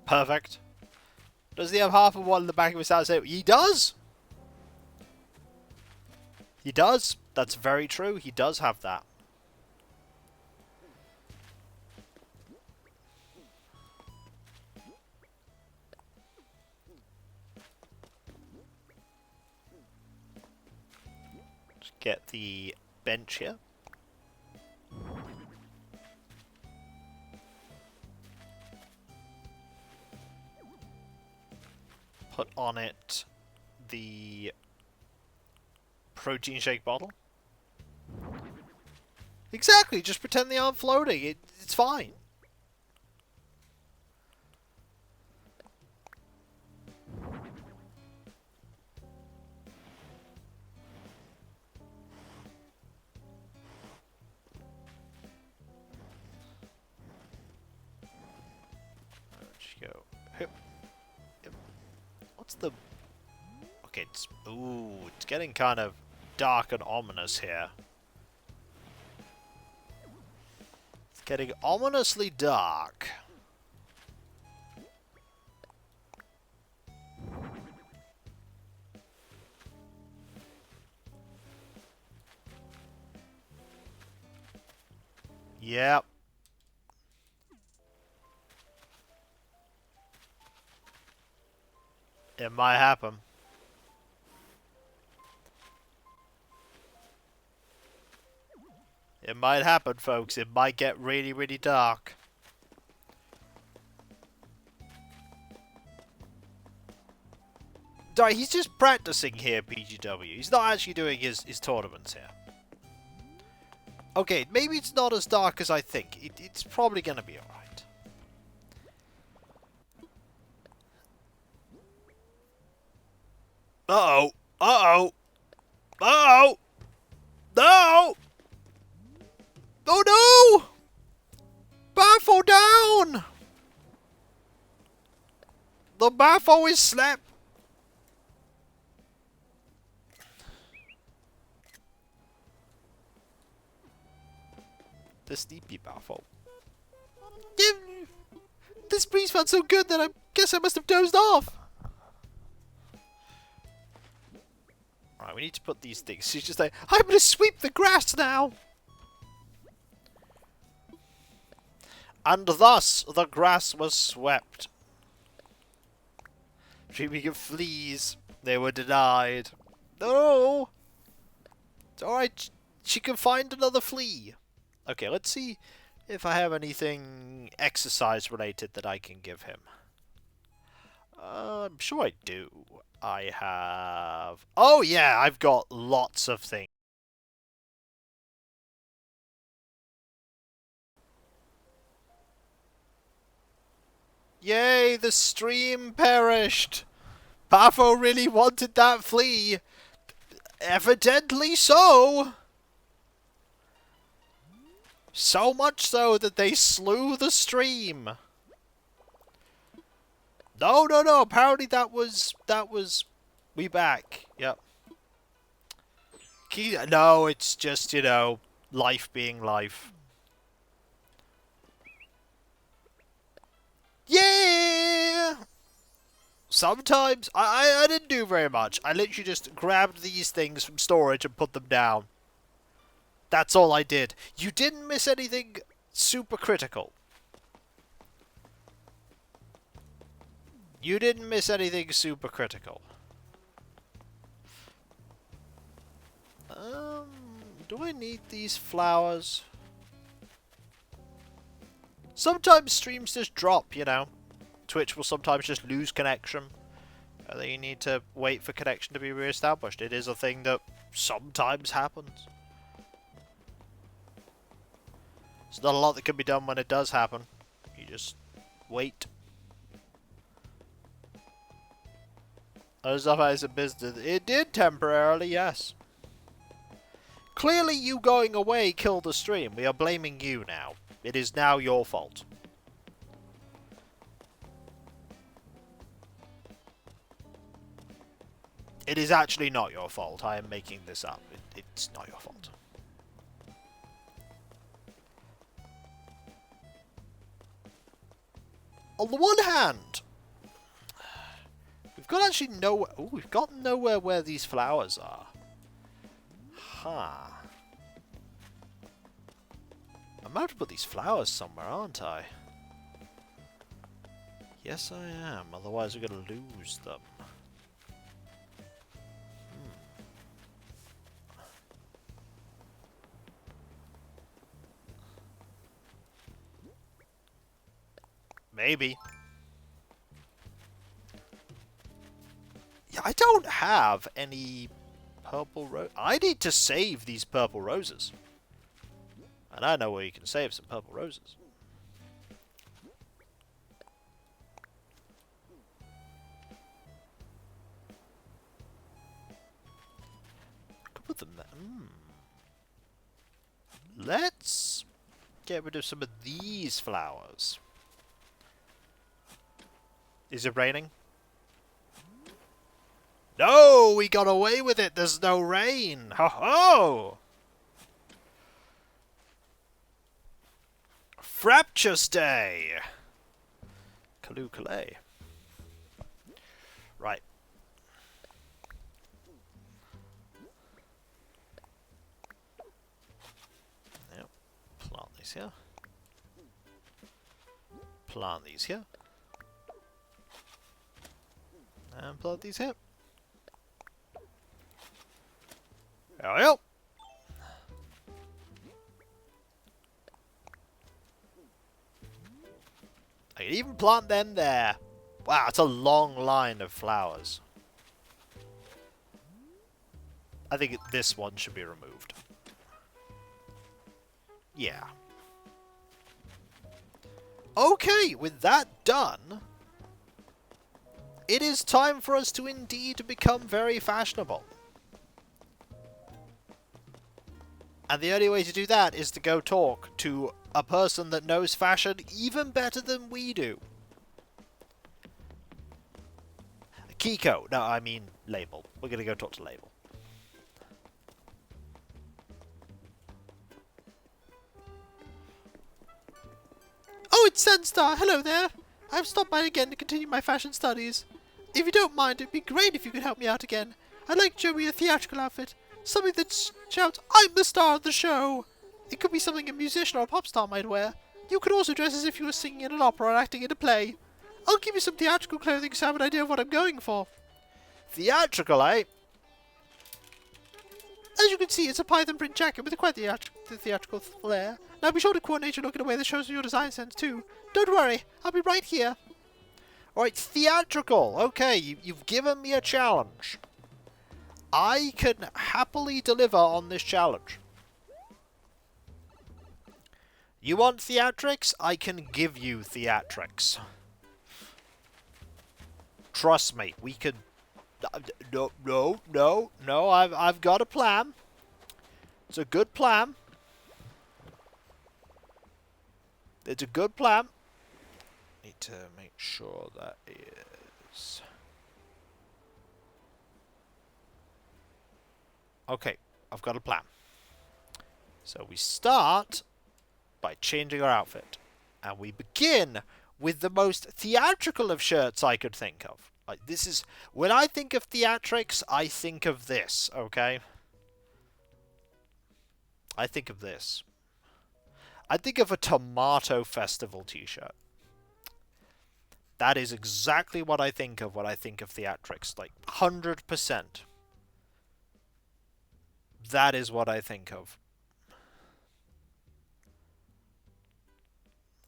Perfect. Does he have half of one in the back of his house? He does! He does. That's very true. He does have that. Just get the bench here. Put on it the protein shake bottle. Exactly, just pretend they aren't floating. It's fine. Let's go. Hip. What's the... Okay, it's getting kind of dark and ominous here. It's getting ominously dark. Yep. It might happen. It might happen, folks. It might get really, really dark. He's just practicing here, PGW. He's not actually doing his tournaments here. Okay, maybe it's not as dark as I think. It's probably going to be alright. Uh-oh. Uh-oh. Uh-oh. No! Oh no! Baffle down! The baffle is slapped. The sleepy baffle. This breeze felt so good that I guess I must have dozed off. Alright, we need to put these things. She's just like, I'm gonna sweep the grass now! And thus the grass was swept. Dreaming of fleas, they were denied. No! It's alright, she can find another flea. Okay, let's see if I have anything exercise related that I can give him. I'm sure I do. I have... Oh yeah, I've got lots of things. Yay, the stream perished! Pafo really wanted that flea. Evidently so! So much so that they slew the stream. No, no, no. Apparently that was... We back. Yep. No, it's just, you know, life being life. Yeah! Sometimes... I didn't do very much. I literally just grabbed these things from storage and put them down. That's all I did. You didn't miss anything super critical. You didn't miss anything super critical. Do I need these flowers? Sometimes streams just drop, you know. Twitch will sometimes just lose connection. And then you need to wait for connection to be re-established. It is a thing that sometimes happens. There's not a lot that can be done when it does happen. You just wait. As a business, it did temporarily, yes. Clearly you going away killed the stream. We are blaming you now. It is now your fault. It is actually not your fault. I am making this up. It's not your fault. On the one hand, we've got actually nowhere... Ooh, we've got nowhere where these flowers are. Huh. I'm about to put these flowers somewhere, aren't I? Yes, I am. Otherwise, we're going to lose them. Maybe. Yeah, I don't have any purple rose. I need to save these purple roses. And I know where you can save some purple roses. I could put them there. Let's get rid of some of these flowers. Is it raining? No, we got away with it. There's no rain. Ho ho! Fraptious Day. Kaloo Kalay. Right. Yep. Plant these here. Plant these here. And plant these here. There we go. I can even plant them there. Wow, it's a long line of flowers. I think this one should be removed. Yeah. Okay, with that done, It is time for us to indeed become very fashionable. And the only way to do that is to go talk to a person that knows fashion even better than we do. Kiko. No, I mean Label. We're going to go talk to Label. Oh, it's Sunstar. Hello there. I've stopped by again to continue my fashion studies. If you don't mind, it'd be great if you could help me out again. I'd like to show me a theatrical outfit. Something that shouts, I'm the star of the show. It could be something a musician or a pop star might wear. You could also dress as if you were singing in an opera or acting in a play. I'll give you some theatrical clothing so you have an idea of what I'm going for. Theatrical, eh? As you can see, it's a python print jacket with quite the theatrical flair. Now be sure to coordinate your look in a way that shows your design sense too. Don't worry, I'll be right here. Alright, theatrical. Okay, you've given me a challenge. I can happily deliver on this challenge. You want theatrics? I can give you theatrics. Trust me, we can... No, I've got a plan. It's a good plan. It's a good plan. Need to make sure that is... Okay, I've got a plan. So we start by changing our outfit. And we begin with the most theatrical of shirts I could think of. Like, this is... When I think of theatrics, I think of this, okay? I think of this. I think of a Tomato Festival t-shirt. That is exactly what I think of when I think of theatrics. Like, 100%. That is what I think of.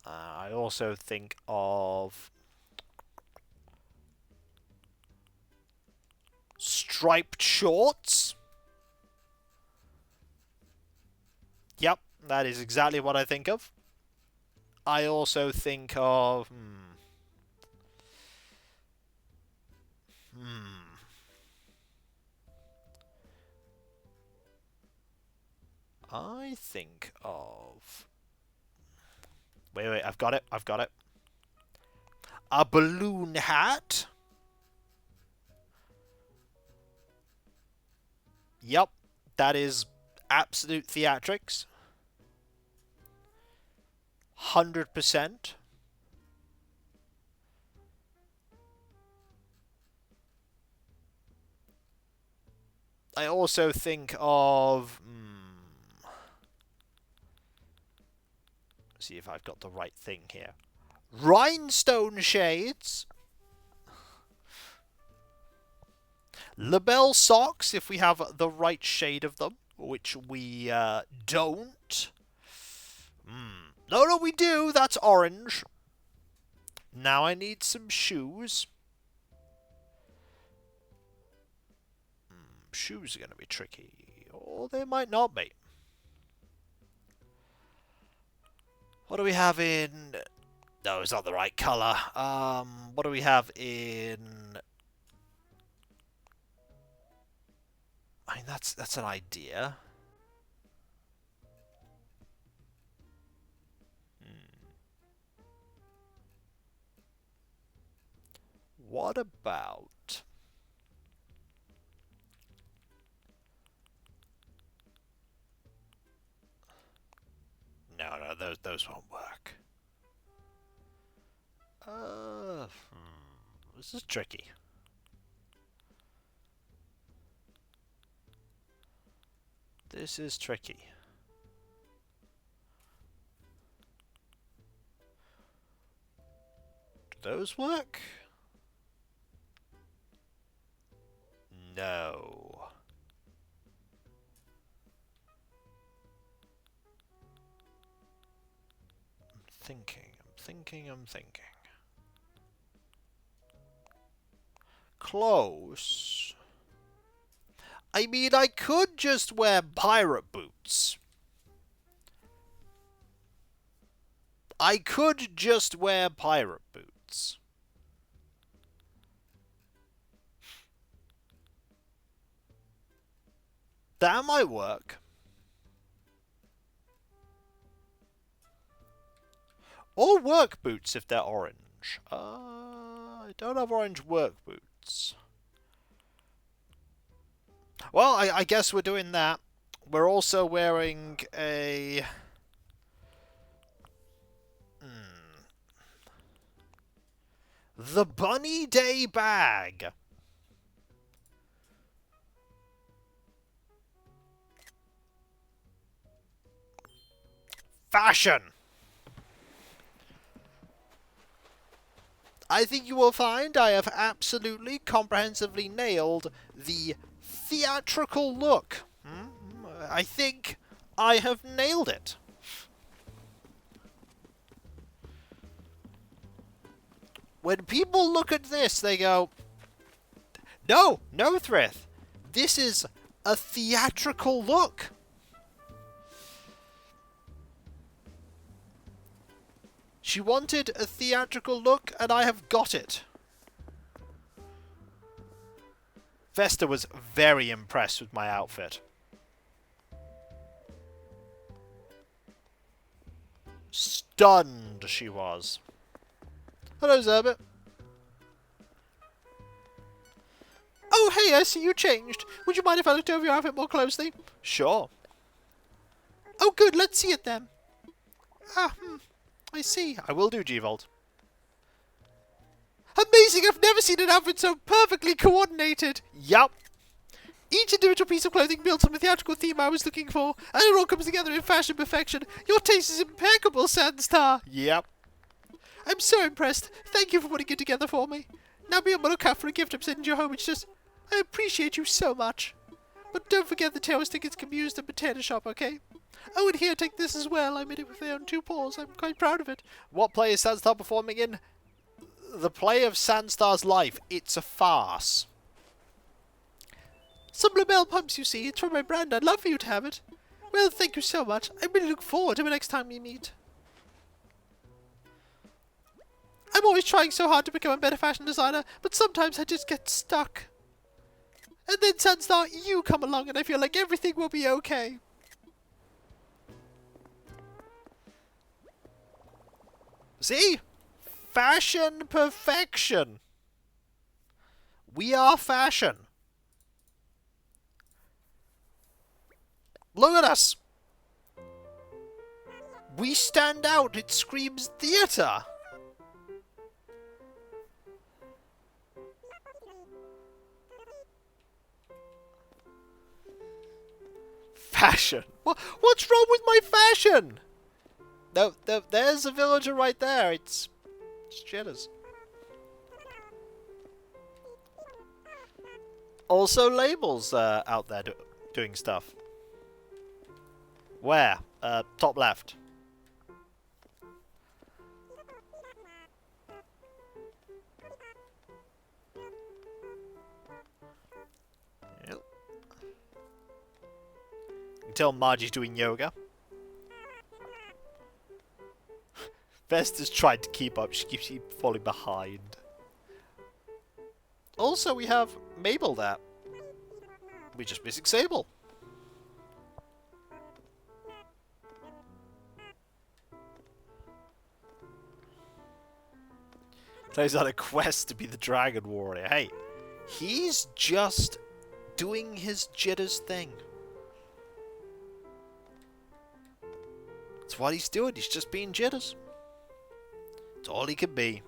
I also think of striped shorts. Yep, that is exactly what I think of. I also think of... I think of... Wait, I've got it. A balloon hat. Yep, that is absolute theatrics. 100%. I also think of... see if I've got the right thing here. Rhinestone shades. Labelle socks, if we have the right shade of them, which we don't. No, we do. That's orange. Now I need some shoes. Shoes are going to be tricky. Or they might not be. What do we have in... No, it's not the right colour. What do we have in... I mean, that's an idea. What about... No, those won't work. This is tricky. This is tricky. Do those work? No. I'm thinking. Close. I mean, I could just wear pirate boots. I could just wear pirate boots. That might work. Or work boots if they're orange. I don't have orange work boots. Well, I guess we're doing that. We're also wearing a... The Bunny Day bag. Fashion. I think you will find I have absolutely comprehensively nailed the theatrical look. I think I have nailed it. When people look at this, they go, no, Thrith, this is a theatrical look. She wanted a theatrical look, and I have got it. Vesta was very impressed with my outfit. Stunned, she was. Hello, Zerbit. Oh, hey, I see you changed. Would you mind if I looked over your outfit more closely? Sure. Oh, good, let's see it then. I see. I will do, G-Volt. Amazing! I've never seen an outfit so perfectly coordinated. Yup. Each individual piece of clothing builds on the theatrical theme I was looking for, and it all comes together in fashion perfection. Your taste is impeccable, Sandstar. Yep. I'm so impressed. Thank you for putting it together for me. Now be on the lookout for a gift I'm sending to your home. It's just... I appreciate you so much. But don't forget the tailor's tickets can be used at Potato Shop, okay? Oh, and here, take this as well. I made it with my own 2 paws. I'm quite proud of it. What play is Sandstar performing in? The play of Sandstar's life. It's a farce. Some Lamel pumps, you see. It's from my brand. I'd love for you to have it. Well, thank you so much. I really look forward to the next time we meet. I'm always trying so hard to become a better fashion designer, but sometimes I just get stuck. And then, Sandstar, you come along and I feel like everything will be okay. See? Fashion perfection. We are fashion. Look at us. We stand out. It screams theatre. Fashion. What's wrong with my fashion? No, there's a villager right there. It's jitters. Also, labels out there doing stuff. Where? Top left. Yep. You can tell Margie's doing yoga. Vesta's tried to keep up. She keeps falling behind. Also, we have Mabel there. We're just missing Sable. He's on a quest to be the Dragon Warrior. Hey, he's just doing his jitters thing. That's what he's doing. He's just being jitters. That's all he can be.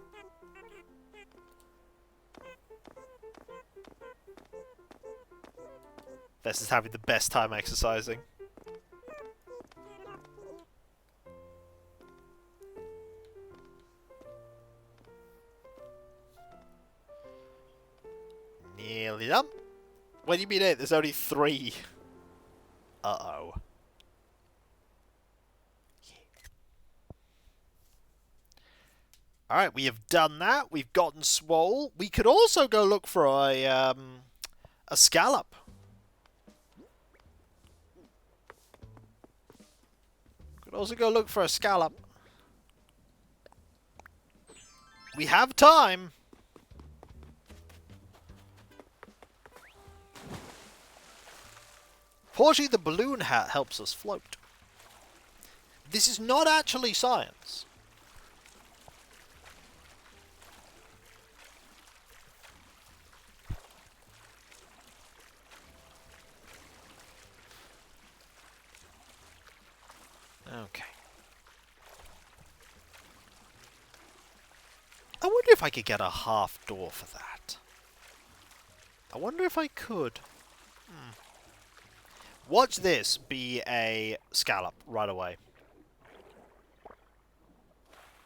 Vesta's having the best time exercising. Nearly done. What do you mean 8? There's only 3. Uh-oh. Alright, we have done that. We've gotten swole. We could also go look for a scallop. Could also go look for a scallop. We have time. Fortunately, the balloon hat helps us float. This is not actually science. Okay. I wonder if I could get a half door for that. I wonder if I could. Watch this be a scallop right away.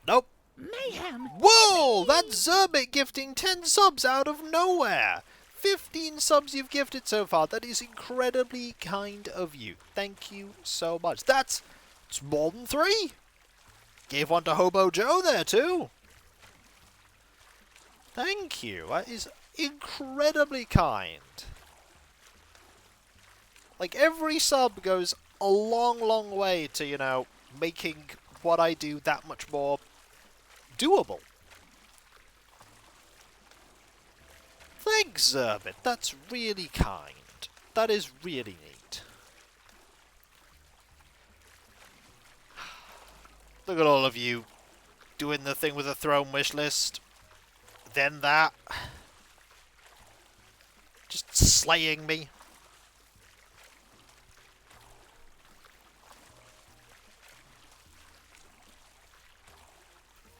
Nope. Mayhem. Whoa! That's Zerbit gifting 10 subs out of nowhere! 15 subs you've gifted so far. That is incredibly kind of you. Thank you so much. It's more than 3! Gave one to Hobo Joe there too. Thank you. That is incredibly kind. Like, every sub goes a long, long way to, you know, making what I do that much more doable. Thanks, Zerbit. That's really kind. That is really neat. Look at all of you doing the thing with the throne wish list. Then that. Just slaying me.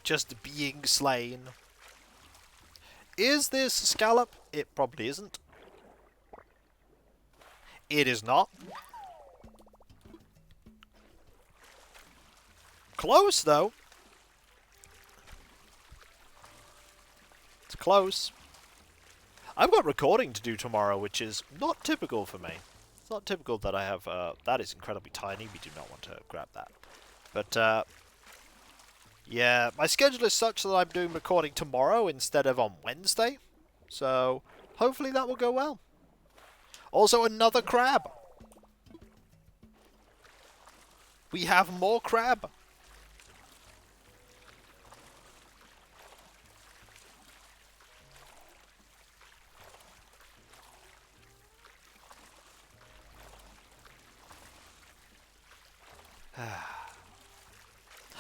Just being slain. Is this scallop? It probably isn't. It is not. Close, though. It's close. I've got recording to do tomorrow, which is not typical for me. It's not typical that I have... that is incredibly tiny. We do not want to grab that. But, yeah, my schedule is such that I'm doing recording tomorrow instead of on Wednesday. So, hopefully that will go well. Also, another crab. We have more crab.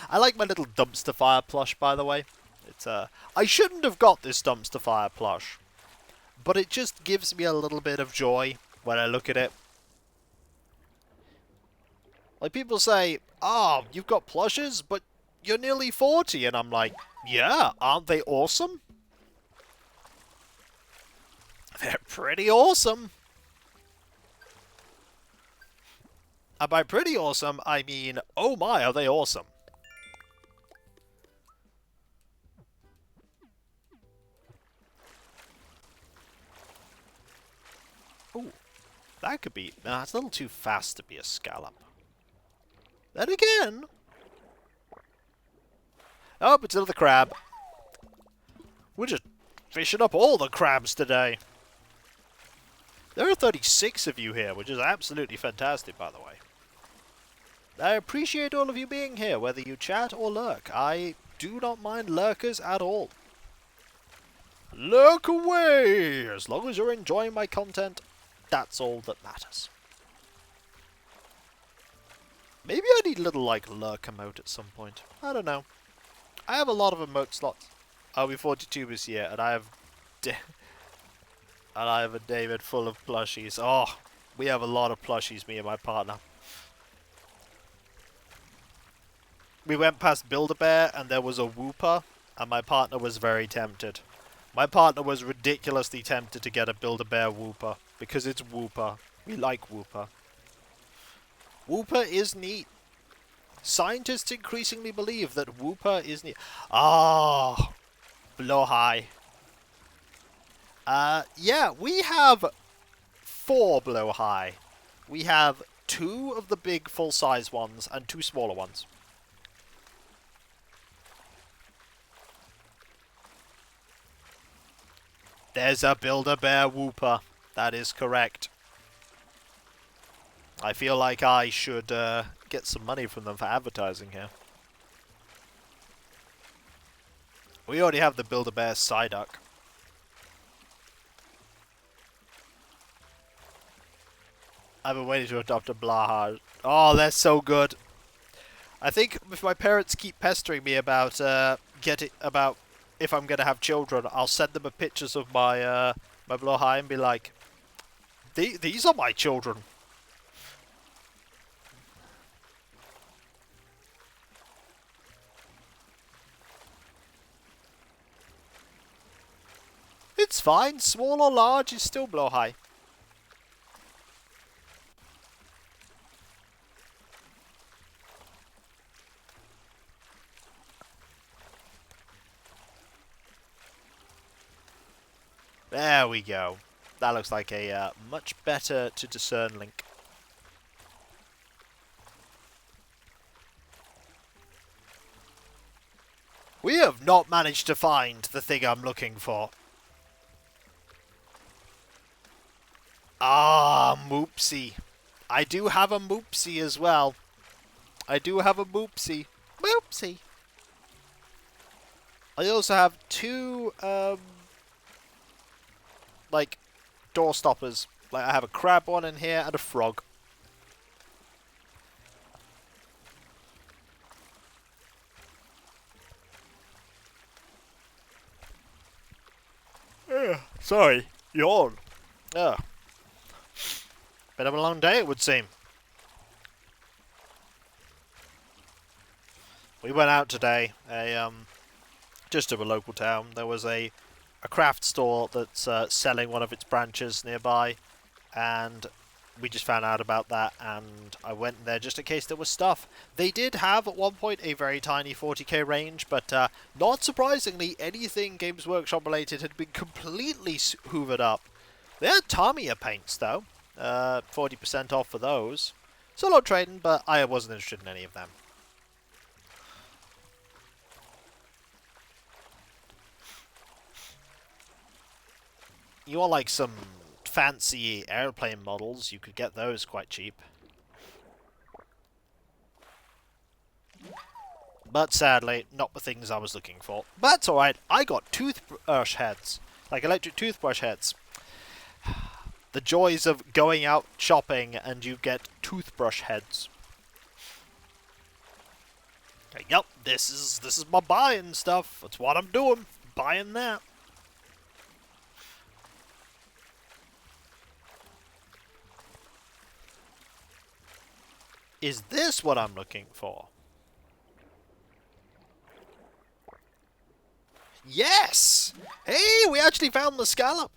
I like my little dumpster fire plush, by the way. It's I shouldn't have got this dumpster fire plush, but it just gives me a little bit of joy when I look at it. Like, people say, "Oh, you've got plushes, but you're nearly 40," and I'm like, "Yeah, aren't they awesome?" They're pretty awesome. And by pretty awesome, I mean, oh my, are they awesome. Ooh, that could be... Nah, it's a little too fast to be a scallop. Then again... Oh, it's another crab. We're just fishing up all the crabs today. There are 36 of you here, which is absolutely fantastic, by the way. I appreciate all of you being here, whether you chat or lurk. I do not mind lurkers at all. Lurk away! As long as you're enjoying my content, that's all that matters. Maybe I need a little, like, lurk emote at some point. I don't know. I have a lot of emote slots. I'll be 42 this year, and I have... and I have a David full of plushies. Oh, we have a lot of plushies, me and my partner. We went past Build-A-Bear, and there was a Whooper, and my partner was very tempted. My partner was ridiculously tempted to get a Build-A-Bear Whooper, because it's Whooper. We like Whooper. Whooper is neat. Scientists increasingly believe that Whooper is neat. Ah, blow high. Yeah, we have 4 blow high. We have 2 of the big full-size ones and 2 smaller ones. There's a Build-A-Bear Whooper. That is correct. I feel like I should get some money from them for advertising here. We already have the Build-A-Bear Psyduck. I've been waiting to adopt a Blahaj. Oh, they're so good. I think if my parents keep pestering me about about if I'm gonna have children, I'll send them a pictures of my Blahaj and be like, these are my children. It's fine. Small or large is still Blahaj. There we go. That looks like a much better to discern link. We have not managed to find the thing I'm looking for. Ah, Moopsie. I do have a Moopsie as well. I do have a Moopsie. Moopsie. I also have two, like, door stoppers. Like, I have a crab one in here and a frog. Sorry, yawn. Ugh. Been a long day, it would seem. We went out today, just to a local town. There was a craft store that's selling one of its branches nearby, and we just found out about that, and I went there just in case there was stuff. They did have, at one point, a very tiny 40k range, but not surprisingly, anything Games Workshop related had been completely hoovered up. They had Tamiya paints, though. 40% off for those. Still not trading, but I wasn't interested in any of them. You want like some fancy airplane models, you could get those quite cheap. But sadly, not the things I was looking for. But that's alright, I got toothbrush heads. Like electric toothbrush heads. The joys of going out shopping and you get toothbrush heads. Okay, yep, this is my buying stuff. That's what I'm doing. Buying that. Is this what I'm looking for? Yes! Hey, we actually found the scallop.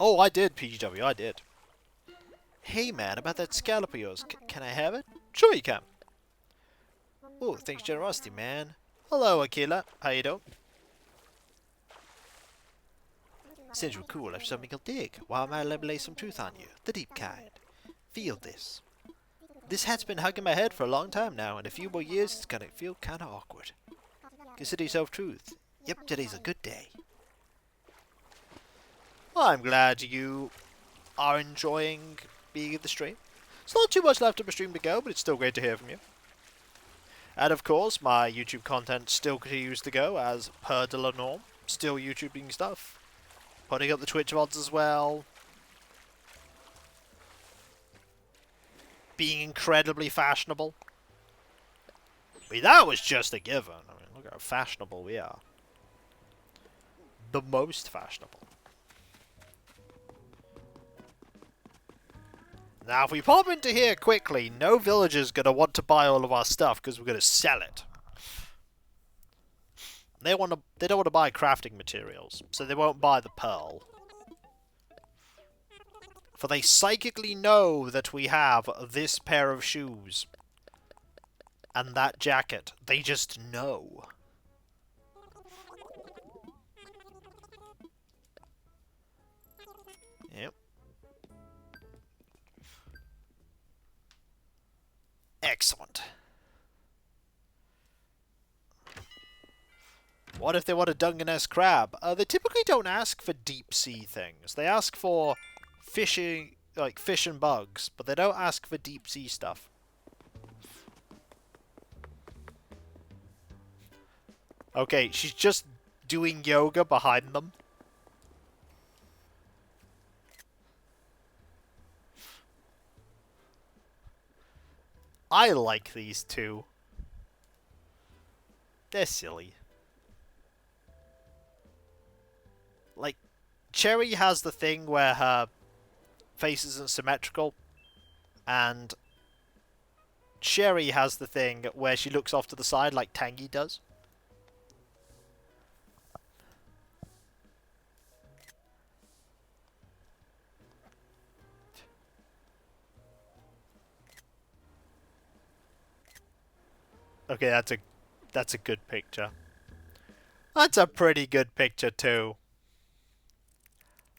Oh, I did, PGW, I did. Hey, man, about that scallop of yours. Can I have it? Sure you can. Oh, thanks generosity, man. Hello, Akila. How you doing? Since you're cool, I've something you'll dig. Why might I lay some truth on you? The deep kind. Feel this. This hat's been hugging my head for a long time now. In a few more years, it's gonna feel kinda awkward. Consider yourself truth. Yep, today's a good day. Well, I'm glad you are enjoying being in the stream. There's not too much left of the stream to go, but it's still great to hear from you. And of course, my YouTube content still continues to go as per de la norm. Still YouTubing stuff. Putting up the Twitch VODs as well. Being incredibly fashionable. I mean, that was just a given. I mean, look how fashionable we are. The most fashionable. Now, if we pop into here quickly, no villager's going to want to buy all of our stuff because we're going to sell it. They don't want to buy crafting materials, so they won't buy the pearl. For they psychically know that we have this pair of shoes and that jacket. They just know. Yep. Excellent. What if they want a Dungeness crab? They typically don't ask for deep sea things. They ask for fishing, like fish and bugs, but they don't ask for deep sea stuff. Okay, she's just doing yoga behind them. I like these two. They're silly. Like, Cherry has the thing where her face isn't symmetrical, and Sherry has the thing where she looks off to the side like Tangy does. Okay, that's a good picture. That's a pretty good picture too.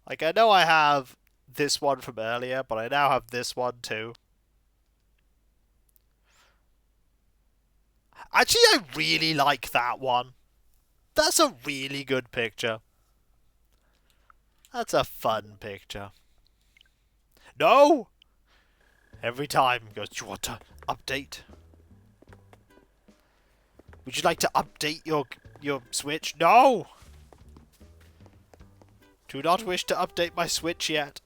Like, I know I have this one from earlier, but I now have this one too. Actually, I really like that one. That's a really good picture. That's a fun picture. No! Every time he goes, do you want to update? Would you like to update your Switch? No! Do not wish to update my Switch yet.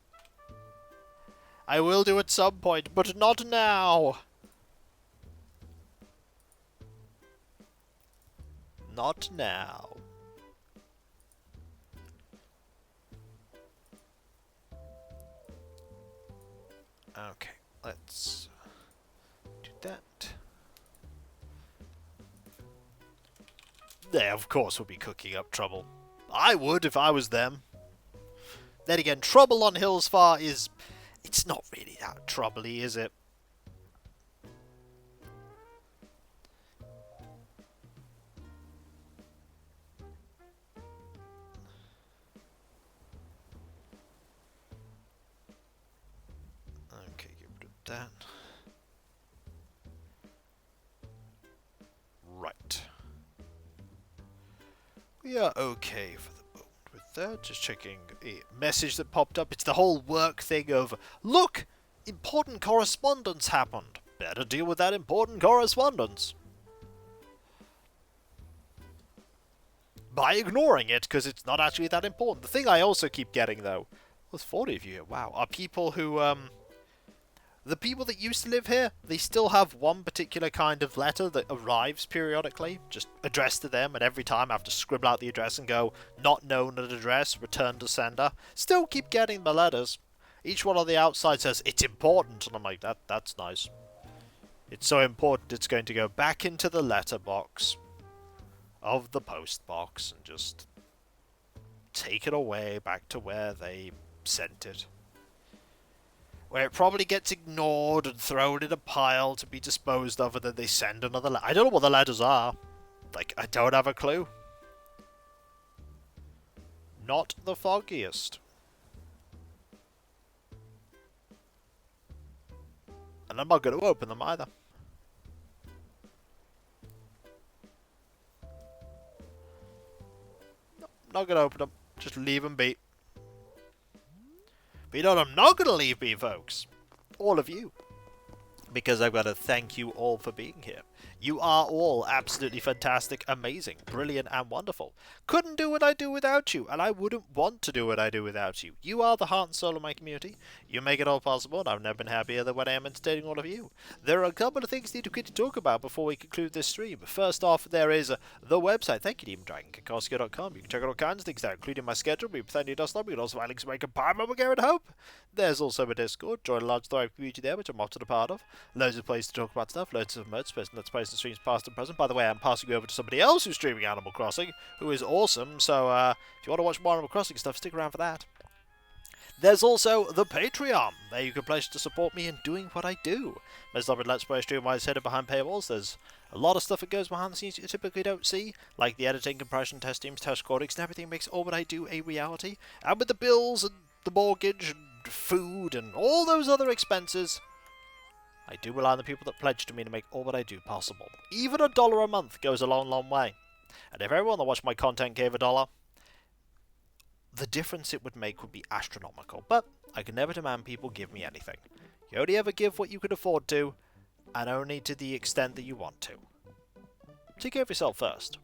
I will do at some point, but not now. Not now. Okay, let's do that. They, of course, will be cooking up trouble. I would if I was them. Then again, trouble on Hills Far is... It's not really that troubly, is it? Okay, get rid of that. Right. We are okay for the moment with that. Just checking a message that popped up. It's the whole work thing of, look, important correspondence happened. Better deal with that important correspondence. By ignoring it, because it's not actually that important. The thing I also keep getting, though, there's 40 of you here, wow, are people who, the people that used to live here, they still have one particular kind of letter that arrives periodically, just addressed to them, and every time I have to scribble out the address and go, not known at address, return to sender. Still keep getting the letters. Each one on the outside says, it's important, and I'm like, that's nice. It's so important it's going to go back into the letterbox of the post box and just take it away back to where they sent it. Where it probably gets ignored and thrown in a pile to be disposed of, and then they send another letter. I don't know what the letters are. Like, I don't have a clue. Not the foggiest. And I'm not going to open them either. No, not going to open them. Just leave them be. But you know what I'm not going to leave be, folks? All of you. Because I've got to thank you all for being here. You are all absolutely fantastic, amazing, brilliant, and wonderful. Couldn't do what I do without you, and I wouldn't want to do what I do without you. You are the heart and soul of my community. You make it all possible, and I've never been happier than when I am entertaining all of you. There are a couple of things I need to quickly talk about before we conclude this stream. First off, there is the website. Thank you, DemonDragon.com. You can check out all kinds of things there, including my schedule, me plenty of dust. We can also find links to my compartment, we and hope. There's also a Discord. Join a large thriving community there, which I'm often a part of. Loads of places to talk about stuff, loads of modes, let's play some streams past and present. By the way, I'm passing you over to somebody else who's streaming Animal Crossing, who is awesome, so if you want to watch more Animal Crossing stuff, stick around for that. There's also the Patreon. There you can pledge to support me in doing what I do. There's a Let's Play stream where I set it behind paywalls. There's a lot of stuff that goes behind the scenes you typically don't see, like the editing, compression, test teams, test recordings, and everything makes all what I do a reality. And with the bills and the mortgage and food and all those other expenses, I do rely on the people that pledge to me to make all what I do possible. Even $1 a month goes a long, long way. And if everyone that watched my content gave $1, the difference it would make would be astronomical. But I can never demand people give me anything. You only ever give what you can afford to, and only to the extent that you want to. Take care of yourself first.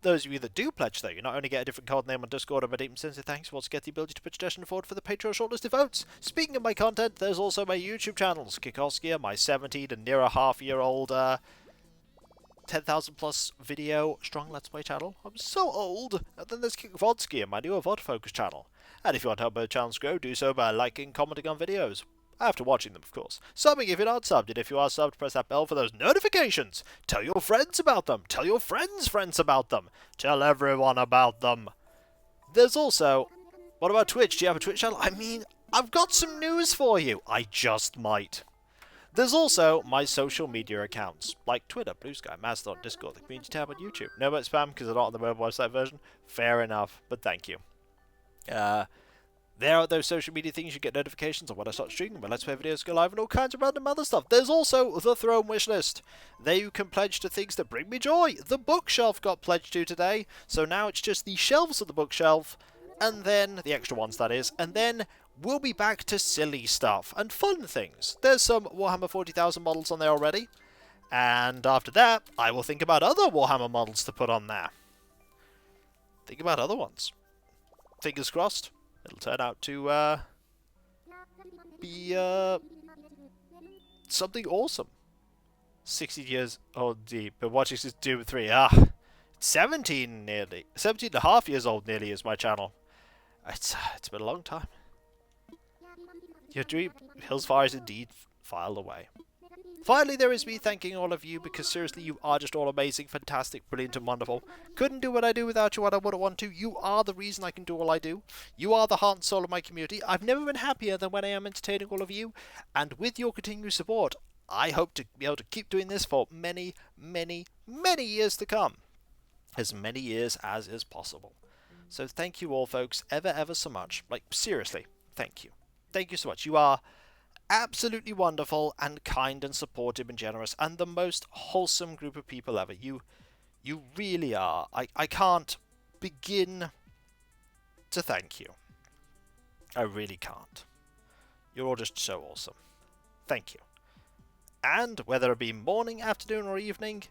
those of you that do pledge, though, you not only get a different code name on Discord and my deep sincere thanks, you also get the ability to put your suggestion forward for the Patreon shortlisted votes. Speaking of my content, there's also my YouTube channels, Kikoskia, my 17 and near a half-year-old 10,000 plus video strong Let's Play channel. I'm so old. And then there's Kickvodskia, my newer VOD focused channel. And if you want to help both channels grow, do so by liking, commenting on videos. After watching them, of course. Subbing if you're not subbed, and if you are subbed, press that bell for those notifications. Tell your friends about them. Tell your friends about them. Tell everyone about them. There's also... What about Twitch? Do you have a Twitch channel? I mean, I've got some news for you. I just might. There's also my social media accounts, like Twitter, Blue Sky, Mastodon, Discord, the community tab on YouTube. No about spam, because they're not on the mobile website version. Fair enough, but thank you. There are those social media things you get notifications on when I start streaming, when Let's Play videos go live, and all kinds of random other stuff. There's also the Throne Wishlist. There you can pledge to things that bring me joy. The bookshelf got pledged to today, so now it's just the shelves of the bookshelf, and then, the extra ones that is, and then we'll be back to silly stuff and fun things. There's some Warhammer 40,000 models on there already, and after that, I will think about other Warhammer models to put on there. Think about other ones. Fingers crossed. It'll turn out to be something awesome. 60 years old deep, but watching since Doom 3. 17 nearly. 17 and a half years old nearly is my channel. It's been a long time. Your dream Hills Fire is indeed filed away. Finally, there is me thanking all of you, because seriously, you are just all amazing, fantastic, brilliant, and wonderful. Couldn't do what I do without you, what I wouldn't want to. You are the reason I can do all I do. You are the heart and soul of my community. I've never been happier than when I am entertaining all of you, and with your continued support, I hope to be able to keep doing this for many, many, many years to come. As many years as is possible. So thank you all, folks, ever so much. Like, seriously, thank you. Thank you so much. You are absolutely wonderful and kind and supportive and generous and the most wholesome group of people ever. You really are. I can't begin to thank you. I really can't. You're all just so awesome. Thank you. And whether it be morning, afternoon or evening,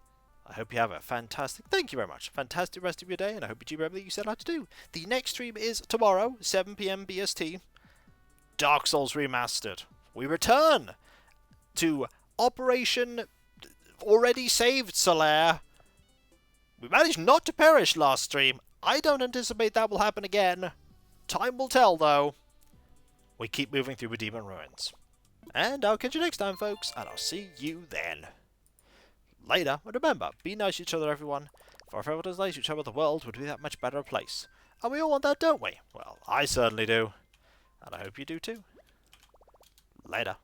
I hope you have a fantastic, thank you very much, fantastic rest of your day, and I hope you do everything you set out to do. The next stream is tomorrow, 7 PM BST, Dark Souls Remastered. We return to Operation Already Saved Solaire. We managed not to perish last stream. I don't anticipate that will happen again. Time will tell, though. We keep moving through the Demon Ruins. And I'll catch you next time, folks, and I'll see you then. Later, and remember, be nice to each other, everyone. For if everyone was nice to each other, the world would be that much better a place. And we all want that, don't we? Well, I certainly do. And I hope you do too. Later.